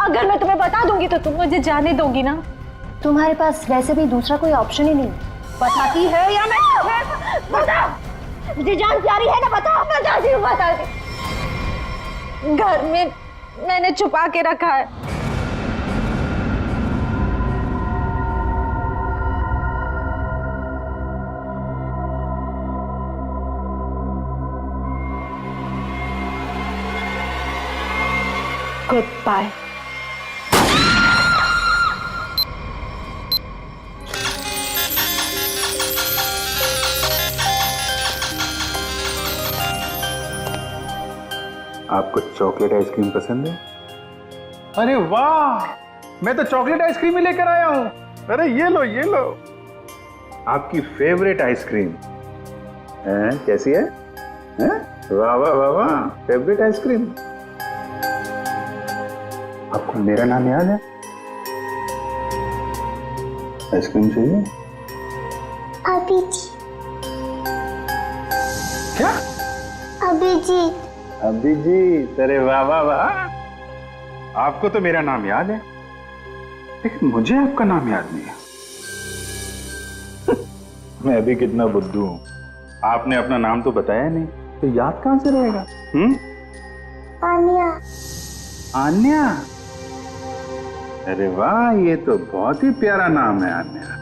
अगर मैं तुम्हें बता दूंगी तो तुम मुझे जाने दोगी ना? तुम्हारे पास वैसे भी दूसरा कोई ऑप्शन ही नहीं। बताती है या मैं? बता, मुझे जान प्यारी है ना? बता। बताती हूँ, बताती। घर में मैंने छुपा के रखा है। Good bye. आपको चॉकलेट आइसक्रीम पसंद है? अरे वाह, मैं तो चॉकलेट आइसक्रीम ही लेकर आया हूँ। अरे ये लो, ये लो, आपकी फेवरेट आइसक्रीम। कैसी है? वाह वाह वाह वाह, फेवरेट आइसक्रीम। आपको मेरा नाम याद है? आइसक्रीम चाहिए? अभिजीत। क्या? अभिजीत। अभिजीत, अरे वाह वाह वाह, आपको तो मेरा नाम याद है, लेकिन मुझे आपका नाम याद नहीं है। मैं भी कितना बुद्धू हूं। आपने अपना नाम तो बताया नहीं, तो याद कहां से रहेगा? आन्या। आन्या? अरे वाह, ये तो बहुत ही प्यारा नाम है आन्या।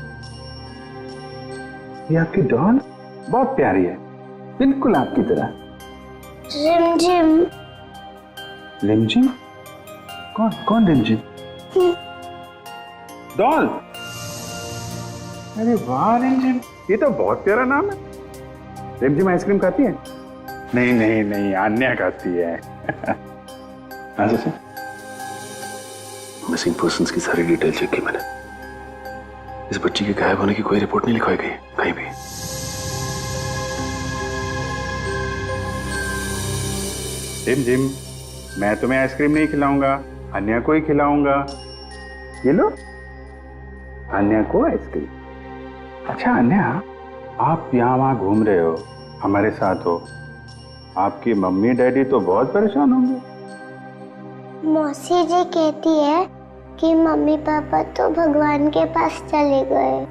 ये आपकी डॉल बहुत प्यारी है, बिल्कुल आपकी तरह। रिमझिम। रिमझिम? कौन कौन रिमझिम? डॉल? अरे वाह रिमझिम, ये तो बहुत प्यारा नाम है। रिमझिम आइसक्रीम खाती है? नहीं नहीं नहीं, आन्या खाती है। मिसिंग पर्सन्स की सारी डिटेल चेक की मैंने। इस बच्ची के गायब होने की कोई रिपोर्ट नहीं लिखवाई गई कहीं भी। रिमझिम, मैं तुम्हें आइसक्रीम नहीं खिलाऊंगा, अन्या को ही खिलाऊंगा। ये लो, अन्या को आइसक्रीम। अच्छा अन्या, आप यहाँ वहाँ घूम रहे हो, हमारे साथ हो, आपकी मम्मी डैडी तो बहुत परेशान होंगे। मौसी जी कहती है कि मम्मी पापा तो भगवान के पास चले गए।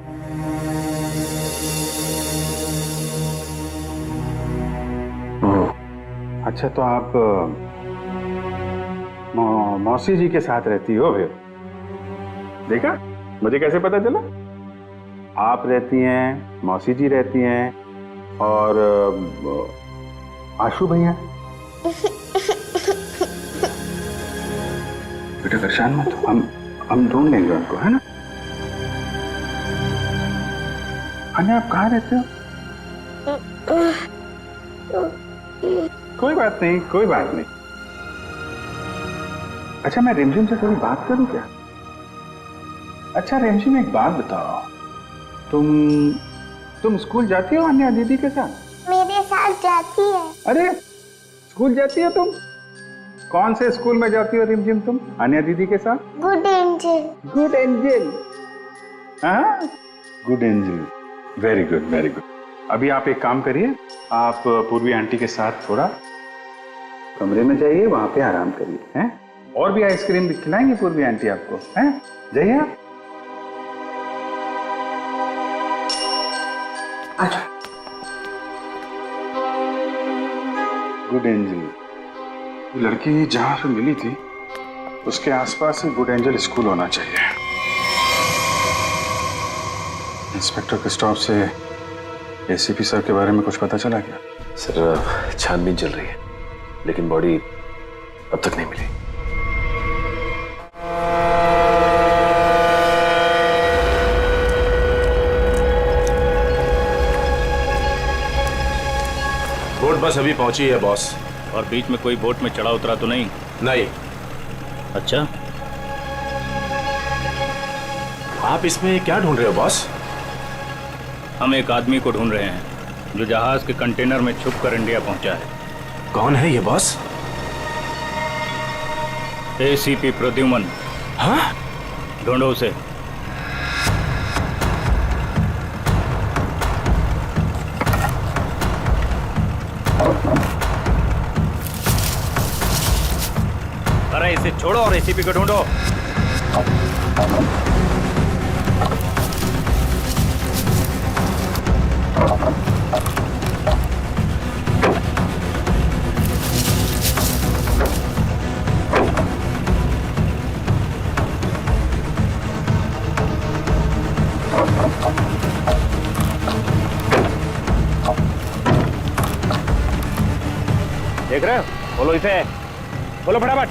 अच्छा, तो आप मौसी जी के साथ रहती हो फिर? देखा, मुझे कैसे पता चला? आप रहती हैं, मौसी जी रहती हैं, और आशु भैया। बेटा परेशान मत हो, हम ढूंढ लेंगे उनको, है ना? अन्या आप कहाँ रहते हो? कोई बात नहीं, कोई बात नहीं। अच्छा मैं रिमझिम से थोड़ी बात करूं क्या? अच्छा रिमझिम एक बात बताओ, तुम स्कूल जाती हो अन्या दीदी के साथ? मेरे साथ जाती है। अरे स्कूल जाती हो तुम? कौन से स्कूल में जाती हो रिमझिम तुम अन्या दीदी के साथ? Good angel. गुड एंजल, हाँ good angel, very good very good. अभी आप एक काम करिए, आप पूर्वी आंटी के साथ थोड़ा कमरे में जाइए, वहां पे आराम करिए, हैं? और भी आइसक्रीम खिलाएंगे पूर्वी आंटी आपको, हैं? जाइए आप। अच्छा गुड एंजल, लड़की जहां पे मिली थी उसके आसपास ही गुड एंजल स्कूल होना चाहिए। इंस्पेक्टर क्रिस्टोफ से एसीपी सर के बारे में कुछ पता चला क्या? सर छानबीन चल रही है, लेकिन बॉडी अब तक नहीं मिली। बोट बस अभी पहुंची है बॉस। और बीच में कोई बोट में चढ़ा उतरा तो नहीं? नहीं। अच्छा, आप इसमें क्या ढूंढ रहे हो बॉस? हम एक आदमी को ढूंढ रहे हैं जो जहाज के कंटेनर में छुपकर इंडिया पहुंचा है। कौन है ये बॉस? एसीपी प्रद्युमन। हाँ? ढूंढो उसे। अरे इसे छोड़ो और एसीपी को ढूंढो। देख रहे हो? बोलो इसे, बोलो फटाफट।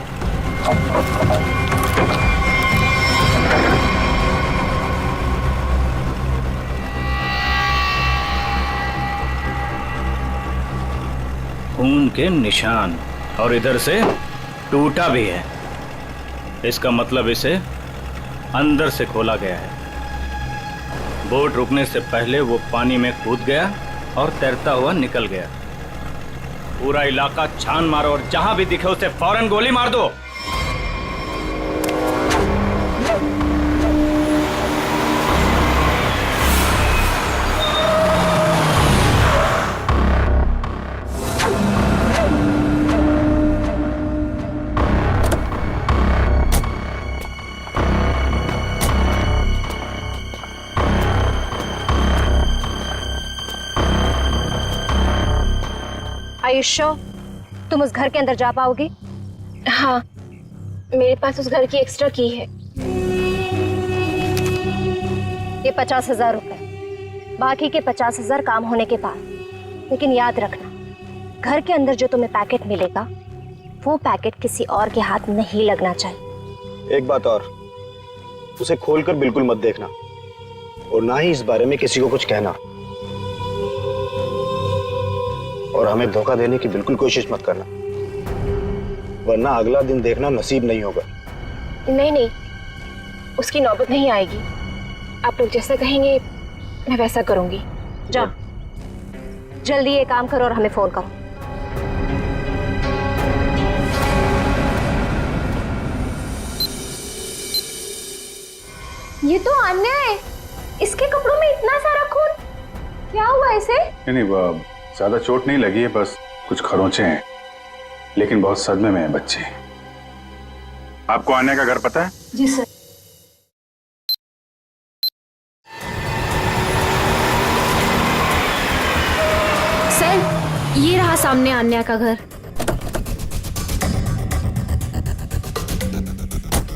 खून के निशान, और इधर से टूटा भी है। इसका मतलब इसे अंदर से खोला गया है। बोट रुकने से पहले वो पानी में कूद गया और तैरता हुआ निकल गया। पूरा इलाका छान मारो और जहां भी दिखे उसे फौरन गोली मार दो। आयुष्यो, तुम उस घर के अंदर जा पाओगे? हाँ, मेरे पास उस घर की एक्स्ट्रा की है। ये 50,000 रुपए, बाकी के 50,000 काम होने के बाद। लेकिन याद रखना, घर के अंदर जो तुम्हें पैकेट मिलेगा वो पैकेट किसी और के हाथ नहीं लगना चाहिए। एक बात और, उसे खोलकर बिल्कुल मत देखना और ना ही इस बारे में किसी को कुछ कहना, और हमें धोखा देने की बिल्कुल कोशिश मत करना, वरना अगला दिन देखना नसीब नहीं होगा। नहीं नहीं, उसकी नौबत नहीं आएगी। आप लोग जैसा कहेंगे मैं वैसा करूंगी। जाओ, जल्दी ये काम करो और हमें फोन करो। ये तो अन्याय है, इसके कपड़ों में इतना सारा खून, क्या हुआ इसे? नहीं, ज्यादा चोट नहीं लगी है, बस कुछ खरोंचे हैं, लेकिन बहुत सदमे में है बच्चे। आपको आने का घर पता है? जी सर। सर, ये रहा सामने अन्या का घर।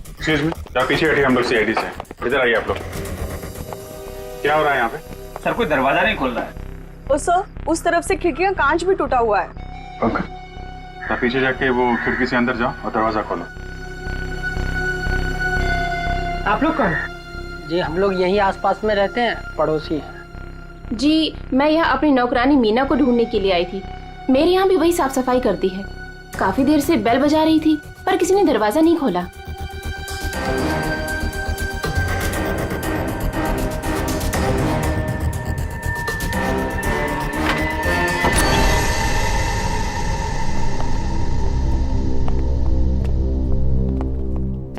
एक्सक्यूज मी, आप पीछे बैठिए, हम लोग सीआईडी से। इधर आइए आप लोग। क्या हो रहा है यहाँ पे? सर, कोई दरवाजा नहीं खोल रहा है। और सर, उस तरफ से खिड़की का कांच भी टूटा हुआ है। पंकज, आप पीछे जाके वो खिड़की से अंदर जाओ और दरवाजा खोलो। आप लोग कौन? जी हम लोग यहीं आसपास में रहते हैं, पड़ोसी हैं। जी मैं यहाँ अपनी नौकरानी मीना को ढूंढने के लिए आई थी। मेरे यहाँ भी वही साफ सफाई करती है। काफी देर से बेल बजा रही थी पर किसी ने दरवाजा नहीं खोला।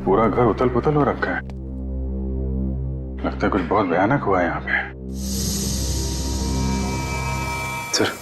पूरा घर उथल पुथल हो रखा है। लगता है कुछ बहुत भयानक हुआ है यहाँ पे। सर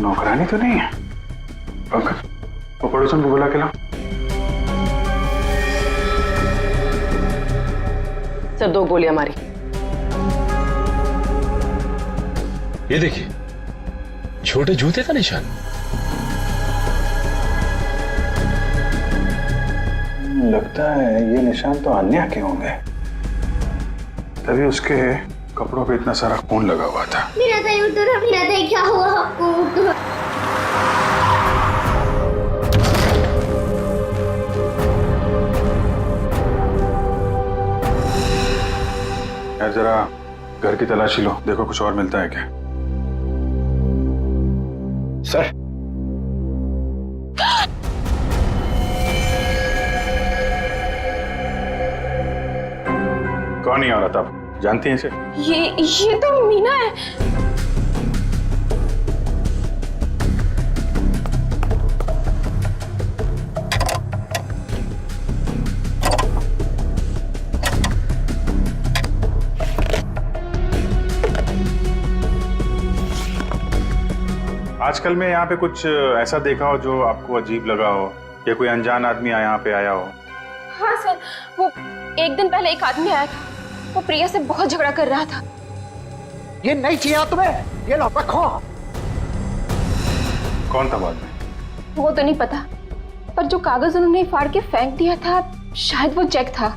नौकरानी तो नहीं है। पंकज, वो पड़ोसन को बुला के लाओ। सर 2 गोलियां मारी। ये देखिए, छोटे जूते का निशान। लगता है ये निशान तो अन्या के होंगे, तभी उसके कपड़ों पे इतना सारा खून लगा हुआ था। मेरा दही उतरा, मेरा दही, क्या हुआ आपको? यार जरा घर की तलाशी लो, देखो कुछ और मिलता है क्या। सर कौन ही औरत आप जानती हैं इसे? ये तो मीना है। आजकल में यहाँ पे कुछ ऐसा देखा हो जो आपको अजीब लगा हो, या कोई अनजान आदमी यहाँ पे आया हो? हाँ सर, वो एक दिन पहले एक आदमी आया था। वो प्रिया से बहुत झगड़ा कर रहा था। ये नहीं चाहिए तुम्हें, ये लो रखो। कौन था बाद में? वो तो नहीं पता, पर जो कागज उन्होंने फाड़ के फेंक दिया था शायद वो चेक था।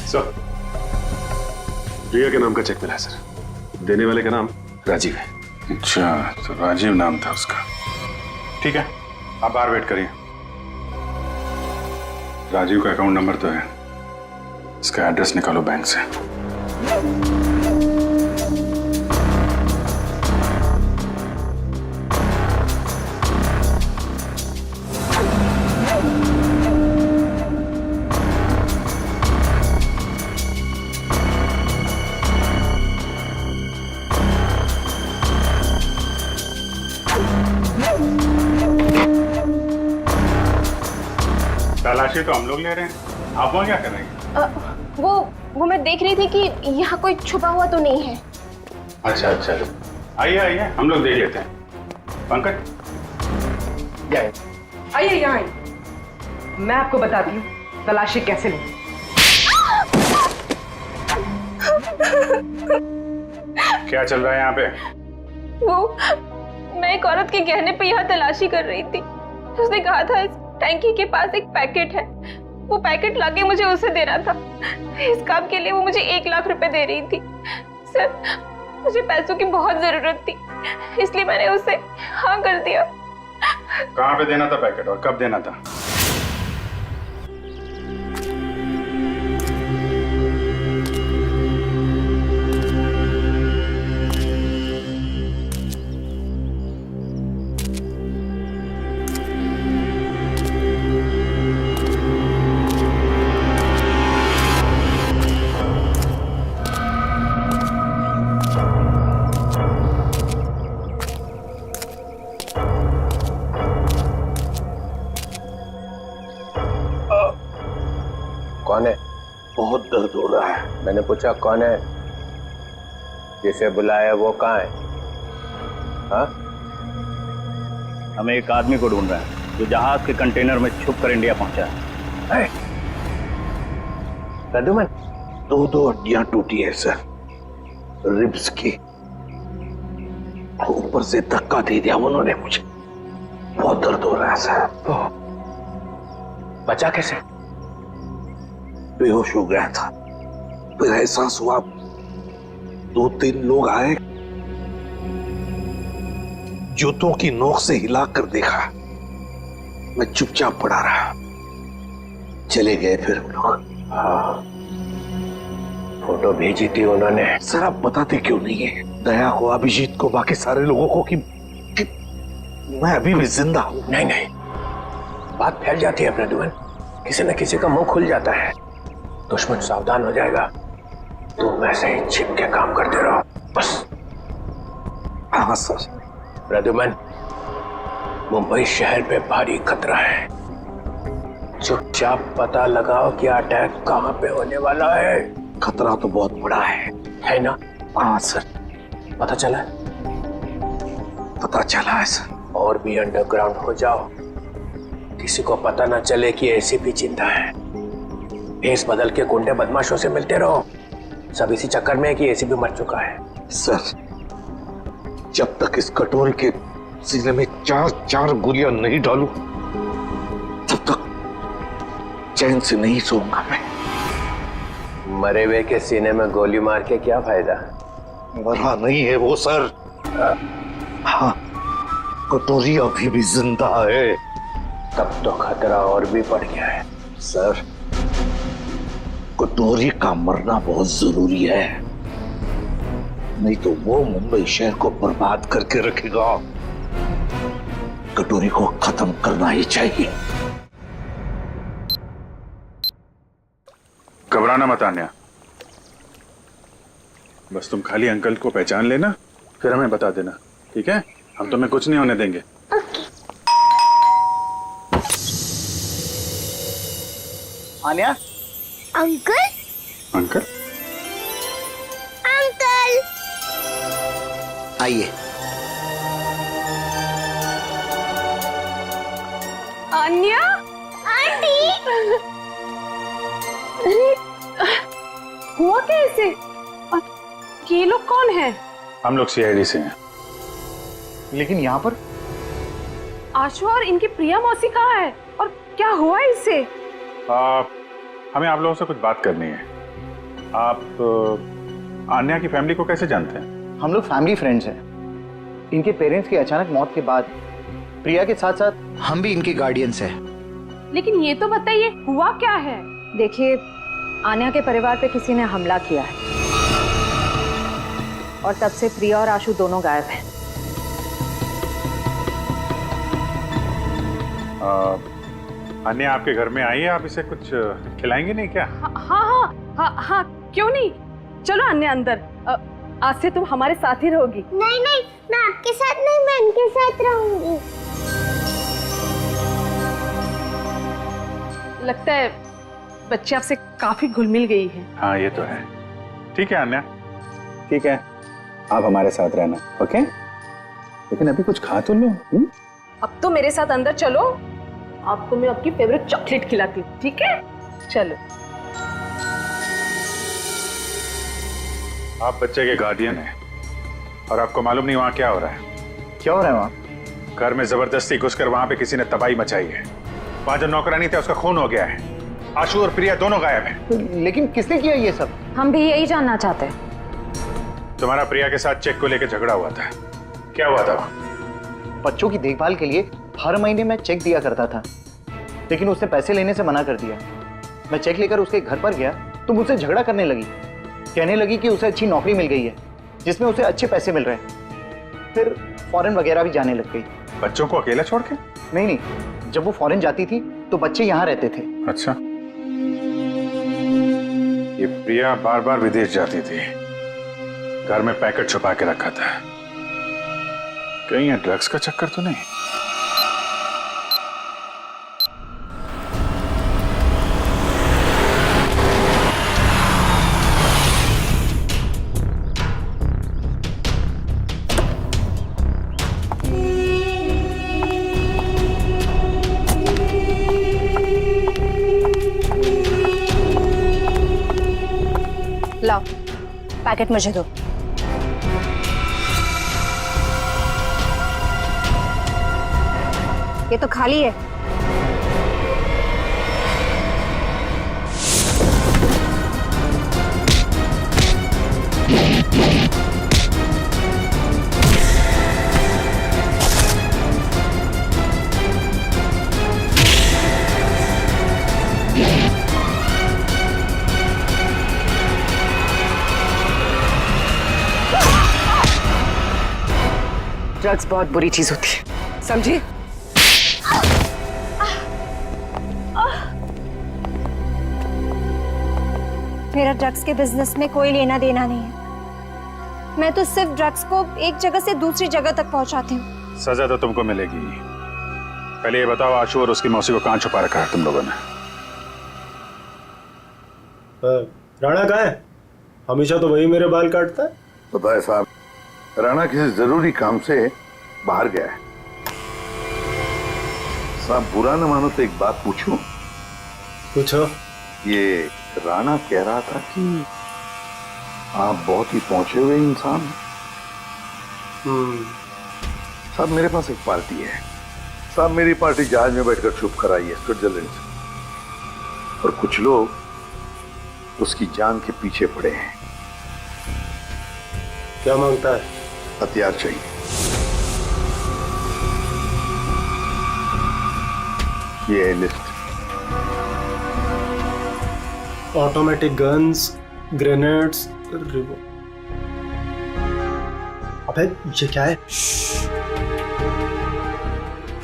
सर, प्रिया के नाम का चेक मिला है सर। देने वाले का नाम राजीव है। अच्छा, तो राजीव नाम था उसका। ठीक है, आप बाहर वेट करिए। राजीव का अकाउंट नंबर तो है, इसका एड्रेस निकालो बैंक से। तलाशी तो हम लोग ले रहे हैं, आप वहाँ क्या कर रहे हैं? वो मैं देख रही थी कि यहाँ कोई छुपा हुआ तो नहीं है। अच्छा अच्छा, आइए आइए, हम लोग देख लेते हैं। पंकज आइए यहाँ आइए, मैं आपको बताती हूँ तलाशी कैसे लें। क्या चल रहा है यहाँ पे? वो मैं एक औरत के गहने पे यहाँ तलाशी कर रही थी। उसने कहा था इस टैंकी के पास एक पैकेट है, वो पैकेट लाके मुझे उसे देना था। इस काम के लिए वो मुझे 1 लाख रुपए दे रही थी। सर, मुझे पैसों की बहुत जरूरत थी, इसलिए मैंने उसे हाँ कर दिया। कहाँ पे देना था पैकेट और कब देना था? कौन है? बहुत दर्द हो रहा है। मैंने पूछा कौन है? जिसे बुलाया वो कहाँ है? हाँ? हम एक आदमी को ढूंढ रहे हैं जो जहाज के कंटेनर में छुप कर इंडिया पहुंचा है। प्रद्युमन, 2 हड्डियां टूटी है सर, रिब्स की। ऊपर से धक्का दे दिया उन्होंने मुझे, बहुत दर्द हो रहा है सर। बचा कैसे? बेहोश हो गया था, फिर एहसास हुआ, 2-3 लोग आए, जूतों की नोक से हिलाकर देखा, मैं चुपचाप पड़ा रहा, चले गए फिर हम लोग। हाँ, फोटो भेजी थी उन्होंने। सर आप बताते क्यों नहीं है दया को, अभिजीत को, बाकी सारे लोगों को कि मैं अभी भी जिंदा हूं? नहीं नहीं, बात फैल जाती है प्रद्युमन, किसी न किसी का मुंह खुल जाता है, दुश्मन सावधान हो जाएगा। तुम वैसे ही छिप के काम करते रहो बस। हाँ सर। प्रद्युमन, मुंबई शहर पे भारी खतरा है, चुपचाप पता लगाओ कि अटैक कहाँ पे होने वाला है। खतरा तो बहुत बड़ा है ना? हाँ सर। पता चला? पता चला है सर। और भी अंडरग्राउंड हो जाओ, किसी को पता ना चले कि एसीपी जिंदा है। भेस बदल के गुंडे बदमाशों से मिलते रहो, सब इसी चक्कर में है कि एसीपी मर चुका है। सर जब तक इस कटोरी के सीने में 4 गोलियां नहीं डालूं, तब तक चैन से नहीं सोऊंगा मैं। मरे हुए के सीने में गोली मार के क्या फायदा? मरा नहीं है वो सर। हाँ, कटोरी अभी भी जिंदा है। तब तो खतरा और भी बढ़ गया है। सर कटोरी का मरना बहुत जरूरी है, नहीं तो वो मुंबई शहर को बर्बाद करके रखेगा। कटोरी को खत्म करना ही चाहिए। घबराना मत आन्या, बस तुम खाली अंकल को पहचान लेना, फिर हमें बता देना, ठीक है? हम तुम्हें कुछ नहीं होने देंगे। आन्या। अंकल? अंकल? अंकल! आइए। अन्या? आंटी! अरे हुआ कैसे? ये लोग कौन है? हम लोग सीआईडी से हैं। लेकिन यहाँ पर आशु और इनकी प्रिया मौसी कहाँ है और क्या हुआ इससे? हमें आप लोगों से कुछ बात करनी है। आप आन्या की फैमिली को कैसे जानते हैं? हम लोग फैमिली फ्रेंड्स हैं। इनके पेरेंट्स की अचानक मौत के बाद प्रिया के साथ साथ हम भी इनके गार्डियंस हैं। लेकिन ये तो बताइए हुआ क्या है? देखिए, आन्या के परिवार पे किसी ने हमला किया है और तब से प्रिया और आशु दोनों गायब हैं। आन्या आपके घर में आई है, आप इसे कुछ खिलाएंगे नहीं क्या? हाँ, क्यों नहीं? चलो अन्य अंदर, आज से तुम हमारे साथ ही रहोगी। नहीं नहीं, मैं आपके साथ नहीं, मैं इनके साथ रहूंगी। लगता है बच्चे आपसे काफी घुल मिल गई है। हाँ ये तो है। ठीक है आन्या, ठीक है, आप हमारे साथ रहना, ओके? लेकिन अभी कुछ खा तो लो। अब तो मेरे साथ अंदर चलो, आपको मैं आपकी फेवरेट चॉकलेट खिलाती हूँ, ठीक है? चलो। आप बच्चे के गार्डियन हैं और आपको मालूम नहीं वहां क्या हो रहा है? क्या हो रहा है वहां? घर में जबरदस्ती घुसकर वहां पे किसी ने तबाही मचाई है। वहां जो नौकरानी थे उसका खून हो गया है। आशु और प्रिया दोनों गायब हैं। लेकिन किसने किया ये सब? हम भी यही जानना चाहते हैं। तुम्हारा प्रिया के साथ चेक को लेकर झगड़ा हुआ था, क्या हुआ था? बच्चों की देखभाल के लिए हर महीने मैं चेक दिया करता था, लेकिन उसने पैसे लेने से मना कर दिया। मैं चेक लेकर उसके घर पर गया तो मुझसे झगड़ा करने लगी, कहने लगी कि उसे अच्छी नौकरी मिल गई है जिसमें उसे अच्छे पैसे मिल रहे हैं। फिर फॉरेन वगैरह भी जाने लग गई। बच्चों को अकेला छोड़ के? नहीं, जब वो फॉरेन जाती थी तो बच्चे यहाँ रहते थे। अच्छा, ये प्रिया बार बार विदेश जाती थी, घर में पैकेट छुपा के रखा था। कहीं ये ड्रग्स का चक्कर तो नहीं? लाओ पैकेट मुझे दो। ये तो खाली है। ड्रग्स बहुत बुरी चीज होती है, समझी? मेरा ड्रग्स के बिजनेस में कोई लेना देना नहीं है। मैं तो सिर्फ ड्रग्स को एक जगह से दूसरी जगह तक पहुंचाती हूँ। सजा तो तुमको मिलेगी। पहले ये बताओ आशु और उसकी मौसी को कहाँ छुपा रखा है तुम लोगों ने? राणा कहाँ है? हमेशा तो वही मेरे बाल काटता है। पता है साहब, राणा किसी जरूरी काम से बाहर गया है। साहब बुरा न मानो तो एक बात पूछूं? पूछो। ये राणा कह रहा था कि आप बहुत ही पहुंचे हुए इंसान। साहब मेरे पास एक पार्टी है। साहब मेरी पार्टी जहाज में बैठकर छुप कर आई है स्विट्जरलैंड से, और कुछ लोग उसकी जान के पीछे पड़े हैं। क्या मांगता है? हथियार चाहिए। ये है लिस्ट। ऑटोमेटिक गन्स, ग्रेनेड्स, अबे ये क्या है?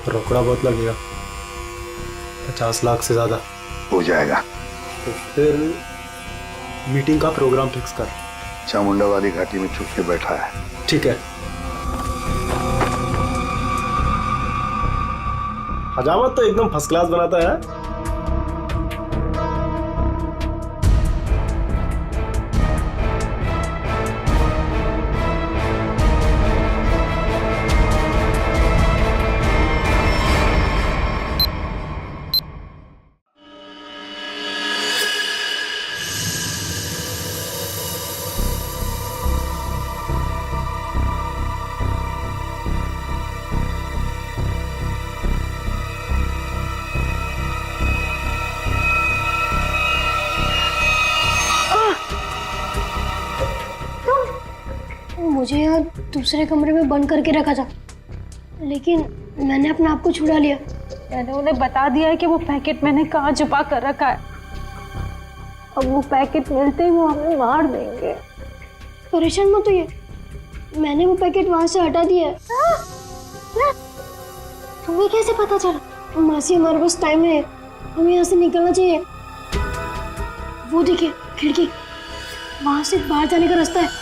रोकड़ा बहुत लगेगा, 50 लाख से ज्यादा हो जाएगा। तो फिर मीटिंग का प्रोग्राम फिक्स कर। चामुंडा वाली घाटी में छुप के बैठा है। ठीक है। हजामत तो एकदम फर्स्ट क्लास बनाता है। मुझे यहाँ दूसरे कमरे में बंद करके रखा था, लेकिन मैंने अपने आप को छुड़ा लिया। मैंने उन्हें बता दिया है कि वो पैकेट मैंने कहाँ छुपा कर रखा है। अब वो पैकेट मिलते ही वो हमें मार देंगे। परेशान मत होइए, मैंने वो पैकेट वहां से हटा दिया है। तुम्हें कैसे पता चला? मासी हमारे पास टाइम है, हमें यहाँ से निकलना चाहिए। वो देखिए खिड़की, वहां से बाहर जाने का रास्ता है।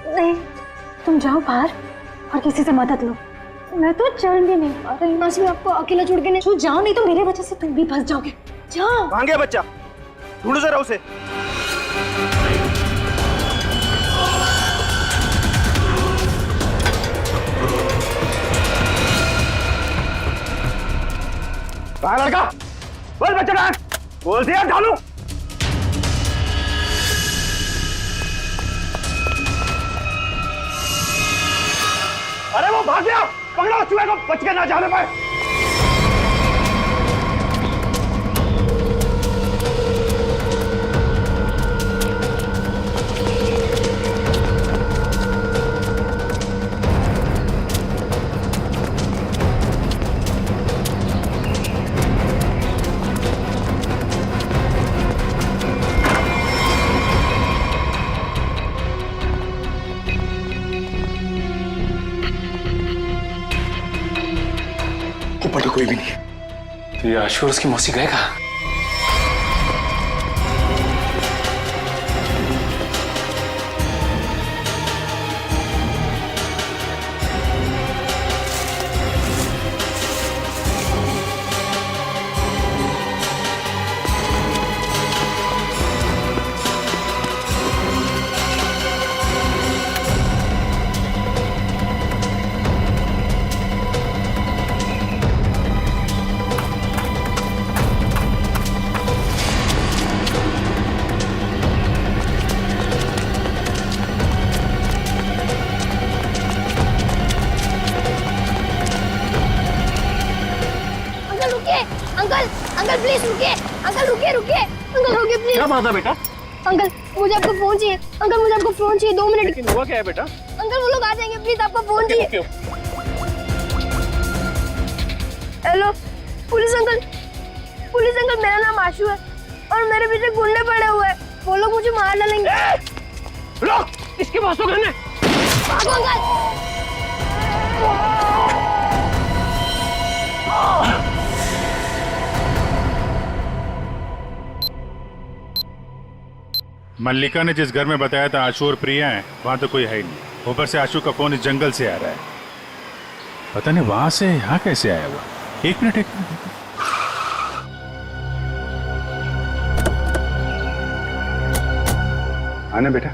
नहीं, तुम जाओ बाहर और किसी से मदद लो। मैं तो चल भी नहीं पा रही। मासी मैं आपको अकेला छोड़ के नहीं। तू जाओ, नहीं तो मेरे वजह से तुम भी फंस जाओगे। जाओ। कहाँ गया बच्चा? ढूंढो जरा उसे। कहाँ लड़का? बोल बच्चा कहाँ? बोल दिया ढालू। अरे वो भाग गया, पकड़ो चूहे को, बच के ना जाने पाए। ऊपर तो कोई भी नहीं है। तो ये आशु और उसकी मौसी गए कहाँ? अंकल रुकिए, अंकल अंकल प्लीज रुकिए, अंकल रुकिए रुकिए, अंकल रुकिए प्लीज। क्या बात है बेटा? अंकल मुझे आपका फोन चाहिए, अंकल मुझे आपका फोन चाहिए, 2 मिनट। हुआ क्या है बेटा? अंकल वो लोग आ जाएंगे, प्लीज आपका फोन चाहिए। हेलो पुलिस अंकल मेरा नाम आशु है और मेरे पीछे गुंडे पड़े हुए हैं, वो लोग मुझे मार डालेंगे। रुक, इसके पास तो गन है। भागो अंकल। मल्लिका ने जिस घर में बताया था आशु और प्रिया हैं, वहां तो कोई है ही नहीं। ऊपर से आशु का फोन इस जंगल से आ रहा है, पता नहीं वहां से यहाँ कैसे आया हुआ। एक मिनट। आना बेटा,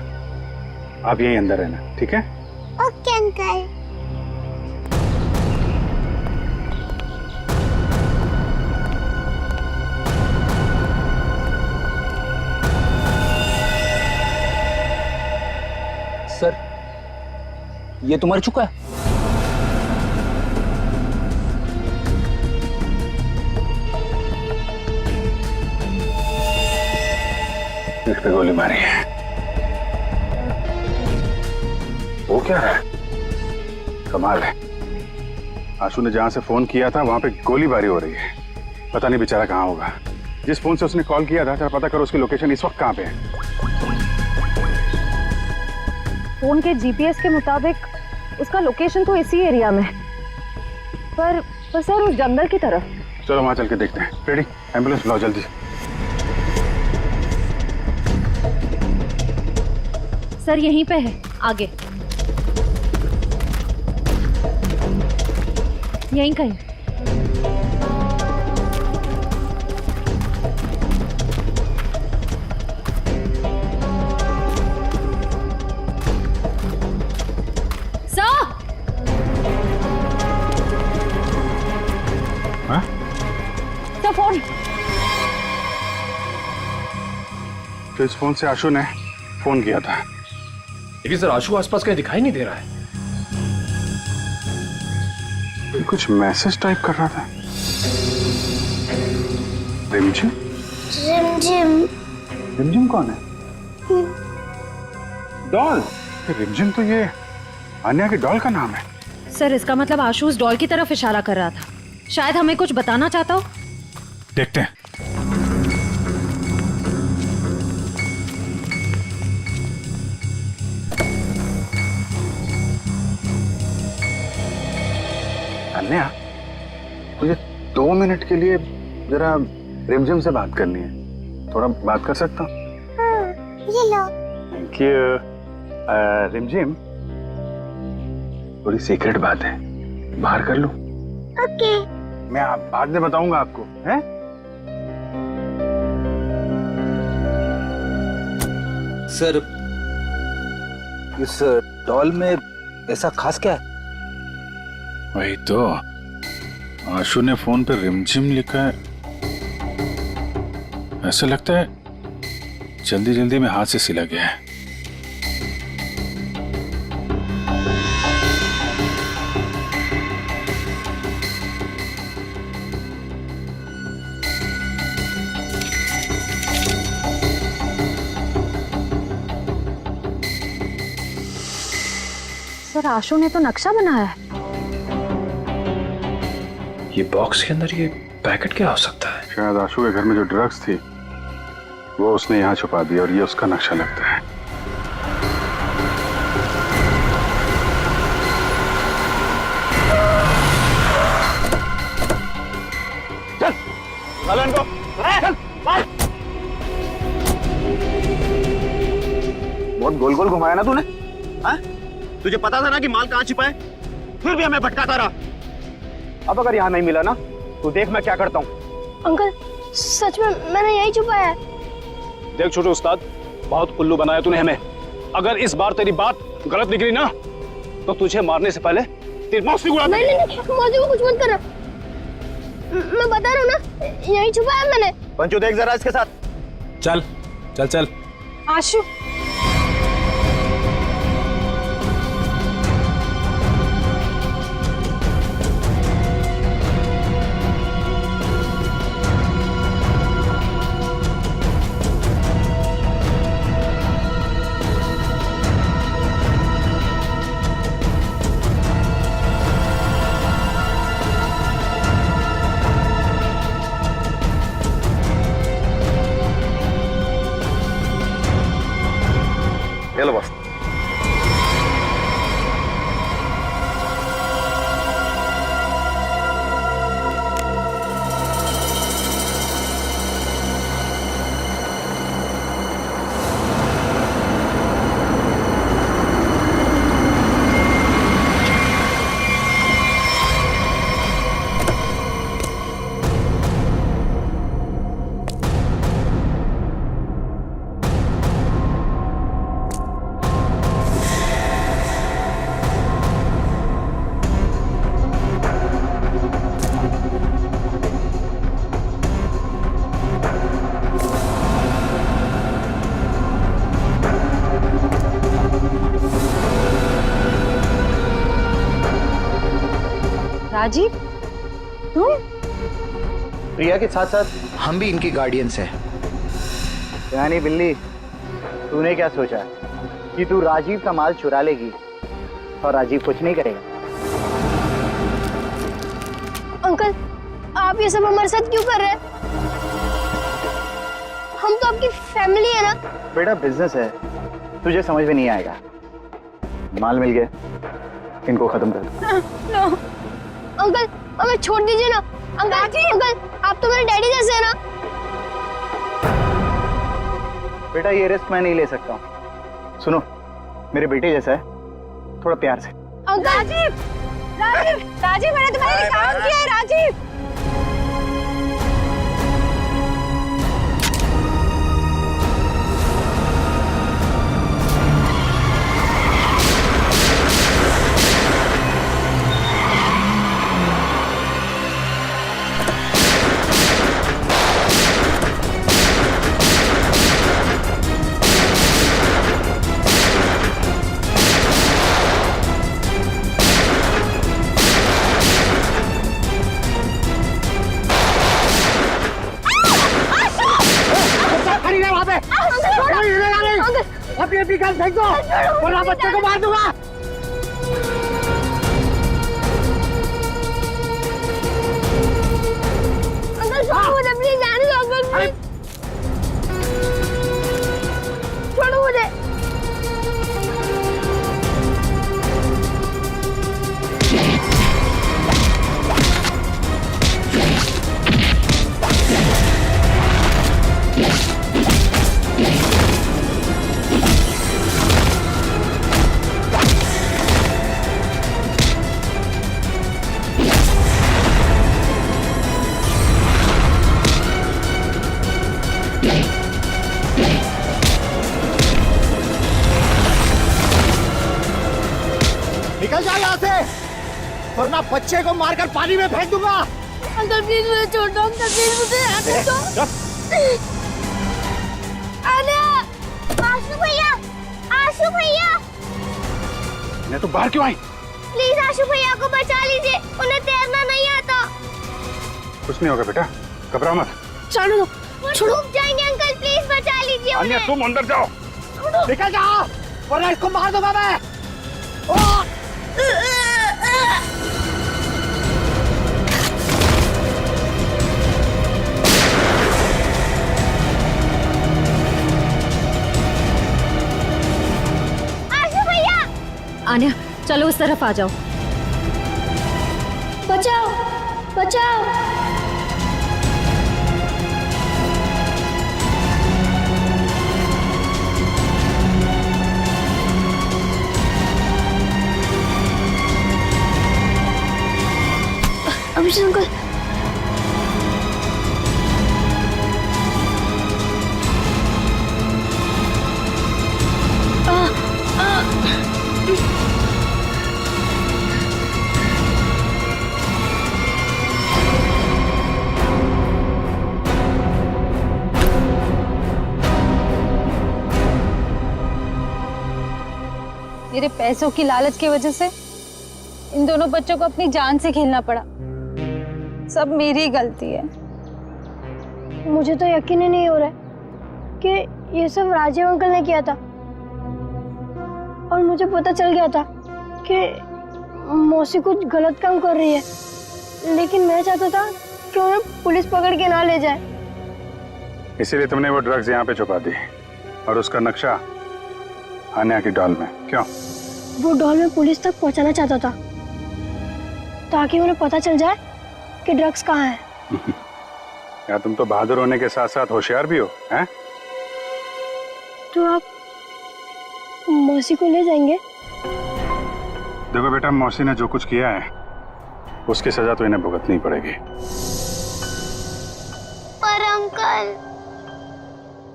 आप यहीं अंदर रहना, ठीक है? Okay uncle. सर, ये तो मर चुका है। इस पे गोली मारी है। वो क्या है? कमाल है, आशु ने जहां से फोन किया था वहां पे गोलीबारी हो रही है। पता नहीं बेचारा कहाँ होगा। जिस फोन से उसने कॉल किया था, जरा पता करो उसकी लोकेशन इस वक्त कहाँ पे है। फोन के जीपीएस के मुताबिक उसका लोकेशन तो इसी एरिया में, पर सर उस जंगल की तरफ। चलो वहां चल के देखते हैं। रेडी, एम्बुलेंस बुलाओ जल्दी। सर यहीं पे है, आगे यहीं कहीं। फोन। तो इस फोन से आशु ने फोन किया था, लेकिन सर आशु आसपास कहीं दिखाई नहीं दे रहा है। कुछ मैसेज टाइप कर रहा था। रिमझिम? रिमझिम कौन है? डॉल? रिमझिम तो ये अन्या की डॉल का नाम है। सर इसका मतलब आशु उस डॉल की तरफ इशारा कर रहा था, शायद हमें कुछ बताना चाहता हो। देखते हैं। अन्या, मुझे 2 मिनट के लिए जरा रिमझिम से बात करनी है, थोड़ा बात कर सकता हूँ? ये लो। Thank you. रिमझिम, थोड़ी सीक्रेट बात है, बाहर कर लूं? ओके। मैं बाद में बताऊंगा आपको, हैं? सर, इस डॉल में ऐसा खास क्या है? वही तो, आशु ने फोन पे रिमझिम लिखा है। ऐसा लगता है जल्दी जल्दी में हाथ से सिला गया है। सर आशु ने तो नक्शा बनाया है। ये बॉक्स के अंदर ये पैकेट क्या हो सकता है? शायद आशु के घर में जो ड्रग्स थी वो उसने यहाँ छुपा दिया और ये उसका नक्शा लगता है। चल, चल इनको, चल, मार। बहुत गोल गोल घुमाया ना तूने, हाँ? तुझे पता था ना कि माल कहाँ छिपा है, फिर भी हमें भटकाता रहा। अब अगर यहाँ नहीं मिला ना तो देख मैं क्या करता हूँ। अंकल सच में मैंने यही छुपाया है। देख छोटे उस्ताद, बहुत उल्लू बनाया तूने हमें। अगर इस बार तेरी बात गलत निकली ना तो तुझे मारने से पहले तेरी मौत उड़ा नहीं नहीं नहीं, मौसी को कुछ मत करना, मैं बता रहा हूँ ना, यही छुपाया मैंने। पंचू देख जरा इसके साथ। चल चल चल। आशु, राजीव तुम? प्रिया के साथ साथ हम भी इनकी गार्डियंस हैं। यानी बिल्ली, तूने क्या सोचा कि तू राजीव का माल चुरा लेगी और राजीव कुछ नहीं करेगा? अंकल, आप ये सब हमारे साथ क्यों कर रहे हैं? हम तो आपकी फैमिली है ना। बेटा बिजनेस है, तुझे समझ में नहीं आएगा। माल मिल गया, इनको खत्म कर दो। नो अंकल, हमें छोड़ दीजिए ना। अंकल, आप तो मेरे डैडी जैसे हैं ना। बेटा ये रिस्क मैं नहीं ले सकता हूँ। सुनो, मेरे बेटे जैसा है, थोड़ा प्यार से। अंकल राजीव, राजीव मैंने तुम्हारे लिए काम किया है राजीव। अपनी गन फेंक दो वरना बच्चे को मार दूंगा। अंकल छोड़ो मुझे, प्लीज जाने दो अंकल, छोड़ो मुझे। निकल जाओ यहाँ से वरना बच्चे को मारकर पानी में फेंक दूंगा। अंकल प्लीज मुझे छोड़ दो, अंकल प्लीज मुझे आने दो। आशु भैया, आशु भैया, मैं तो बाहर क्यों आई? प्लीज आशु भैया को बचा लीजिए, उन्हें तैरना नहीं आता। कुछ नहीं होगा बेटा, घबराओ मत। छोड़ो दो, छोड़ो। डूब जाएंगे अंकल, प्लीज बचा लीजिए अन्य उन्हें। तुम अंदर जाओ। निकल जाओ वरना इसको मार दूंगा मैं। आशु भैया, आन्या चलो उस तरफ आ जाओ। बचाओ बचाओ। अभिषेक अंकल, मेरे पैसों की लालच की वजह से इन दोनों बच्चों को अपनी जान से खेलना पड़ा। सब मेरी गलती है। मुझे तो यकीन ही नहीं हो रहा है कि ये सब राजीव अंकल ने किया था। और मुझे पता चल गया था कि मौसी कुछ गलत काम कर रही है, लेकिन मैं चाहता था कि उन्हें पुलिस पकड़ के ना ले जाए। इसीलिए तुमने वो ड्रग्स यहाँ पे छुपा दी और उसका नक्शा आन्या की डॉल में। क्यों? वो डॉल में पुलिस तक पहुंचाना चाहता था ताकि उन्हें पता चल जाए कि ड्रग्स कहाँ है। यार तुम तो बहादुर होने के साथ साथ होशियार भी हो, हैं? तो आप मौसी को ले जाएंगे? देखो बेटा, मौसी ने जो कुछ किया है उसकी सजा तो इन्हें भुगतनी पड़ेगी। पर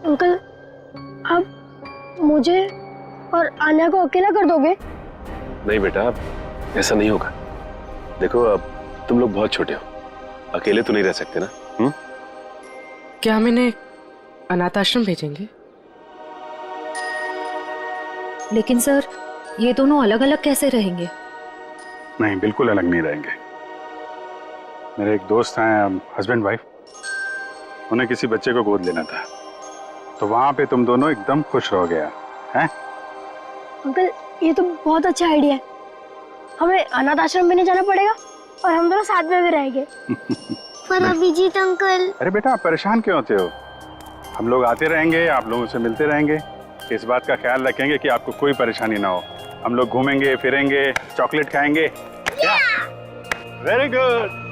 अंकल आप मुझे और आन्या को अकेला कर दोगे? नहीं बेटा, ऐसा नहीं होगा। देखो अब तुम लोग बहुत छोटे हो, अकेले तो नहीं रह सकते ना। क्या हम इन्हें अनाथ आश्रम भेजेंगे? लेकिन सर ये दोनों अलग अलग कैसे रहेंगे? नहीं, बिल्कुल अलग नहीं रहेंगे। मेरे एक दोस्त हैं, हस्बैंड वाइफ, उन्हें किसी बच्चे को गोद लेना था, तो वहां पे तुम दोनों एकदम खुश रहोगे यार, हैं? अंकल ये तो बहुत अच्छा आइडिया है। हमें अनाथ आश्रम में नहीं जाना पड़ेगा और हम दोनों साथ में भी रहेंगे। पर अभिजीत अंकल। अरे बेटा आप परेशान क्यों होते हो? हम लोग आते रहेंगे, आप लोगों से मिलते रहेंगे, इस बात का ख्याल रखेंगे कि आपको कोई परेशानी ना हो। हम लोग घूमेंगे फिरेंगे, चॉकलेट खाएंगे। क्या? Very good.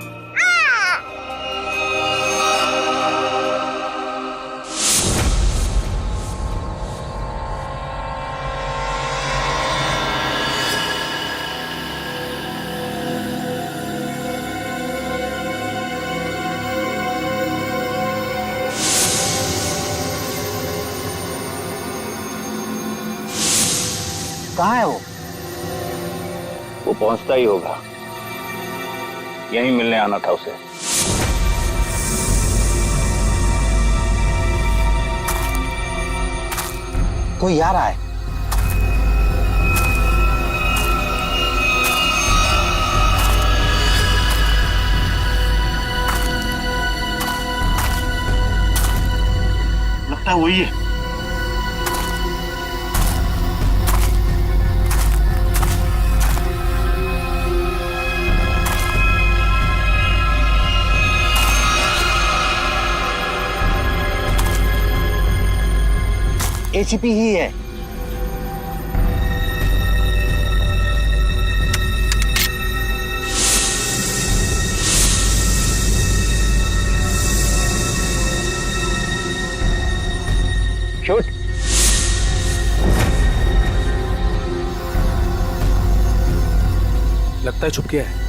कहाँ है वो? वो पहुंचता ही होगा, यहीं मिलने आना था उसे। कोई आ रहा है। लगता है वही है। एसीपी ही है। शूट। लगता है छुप गया है।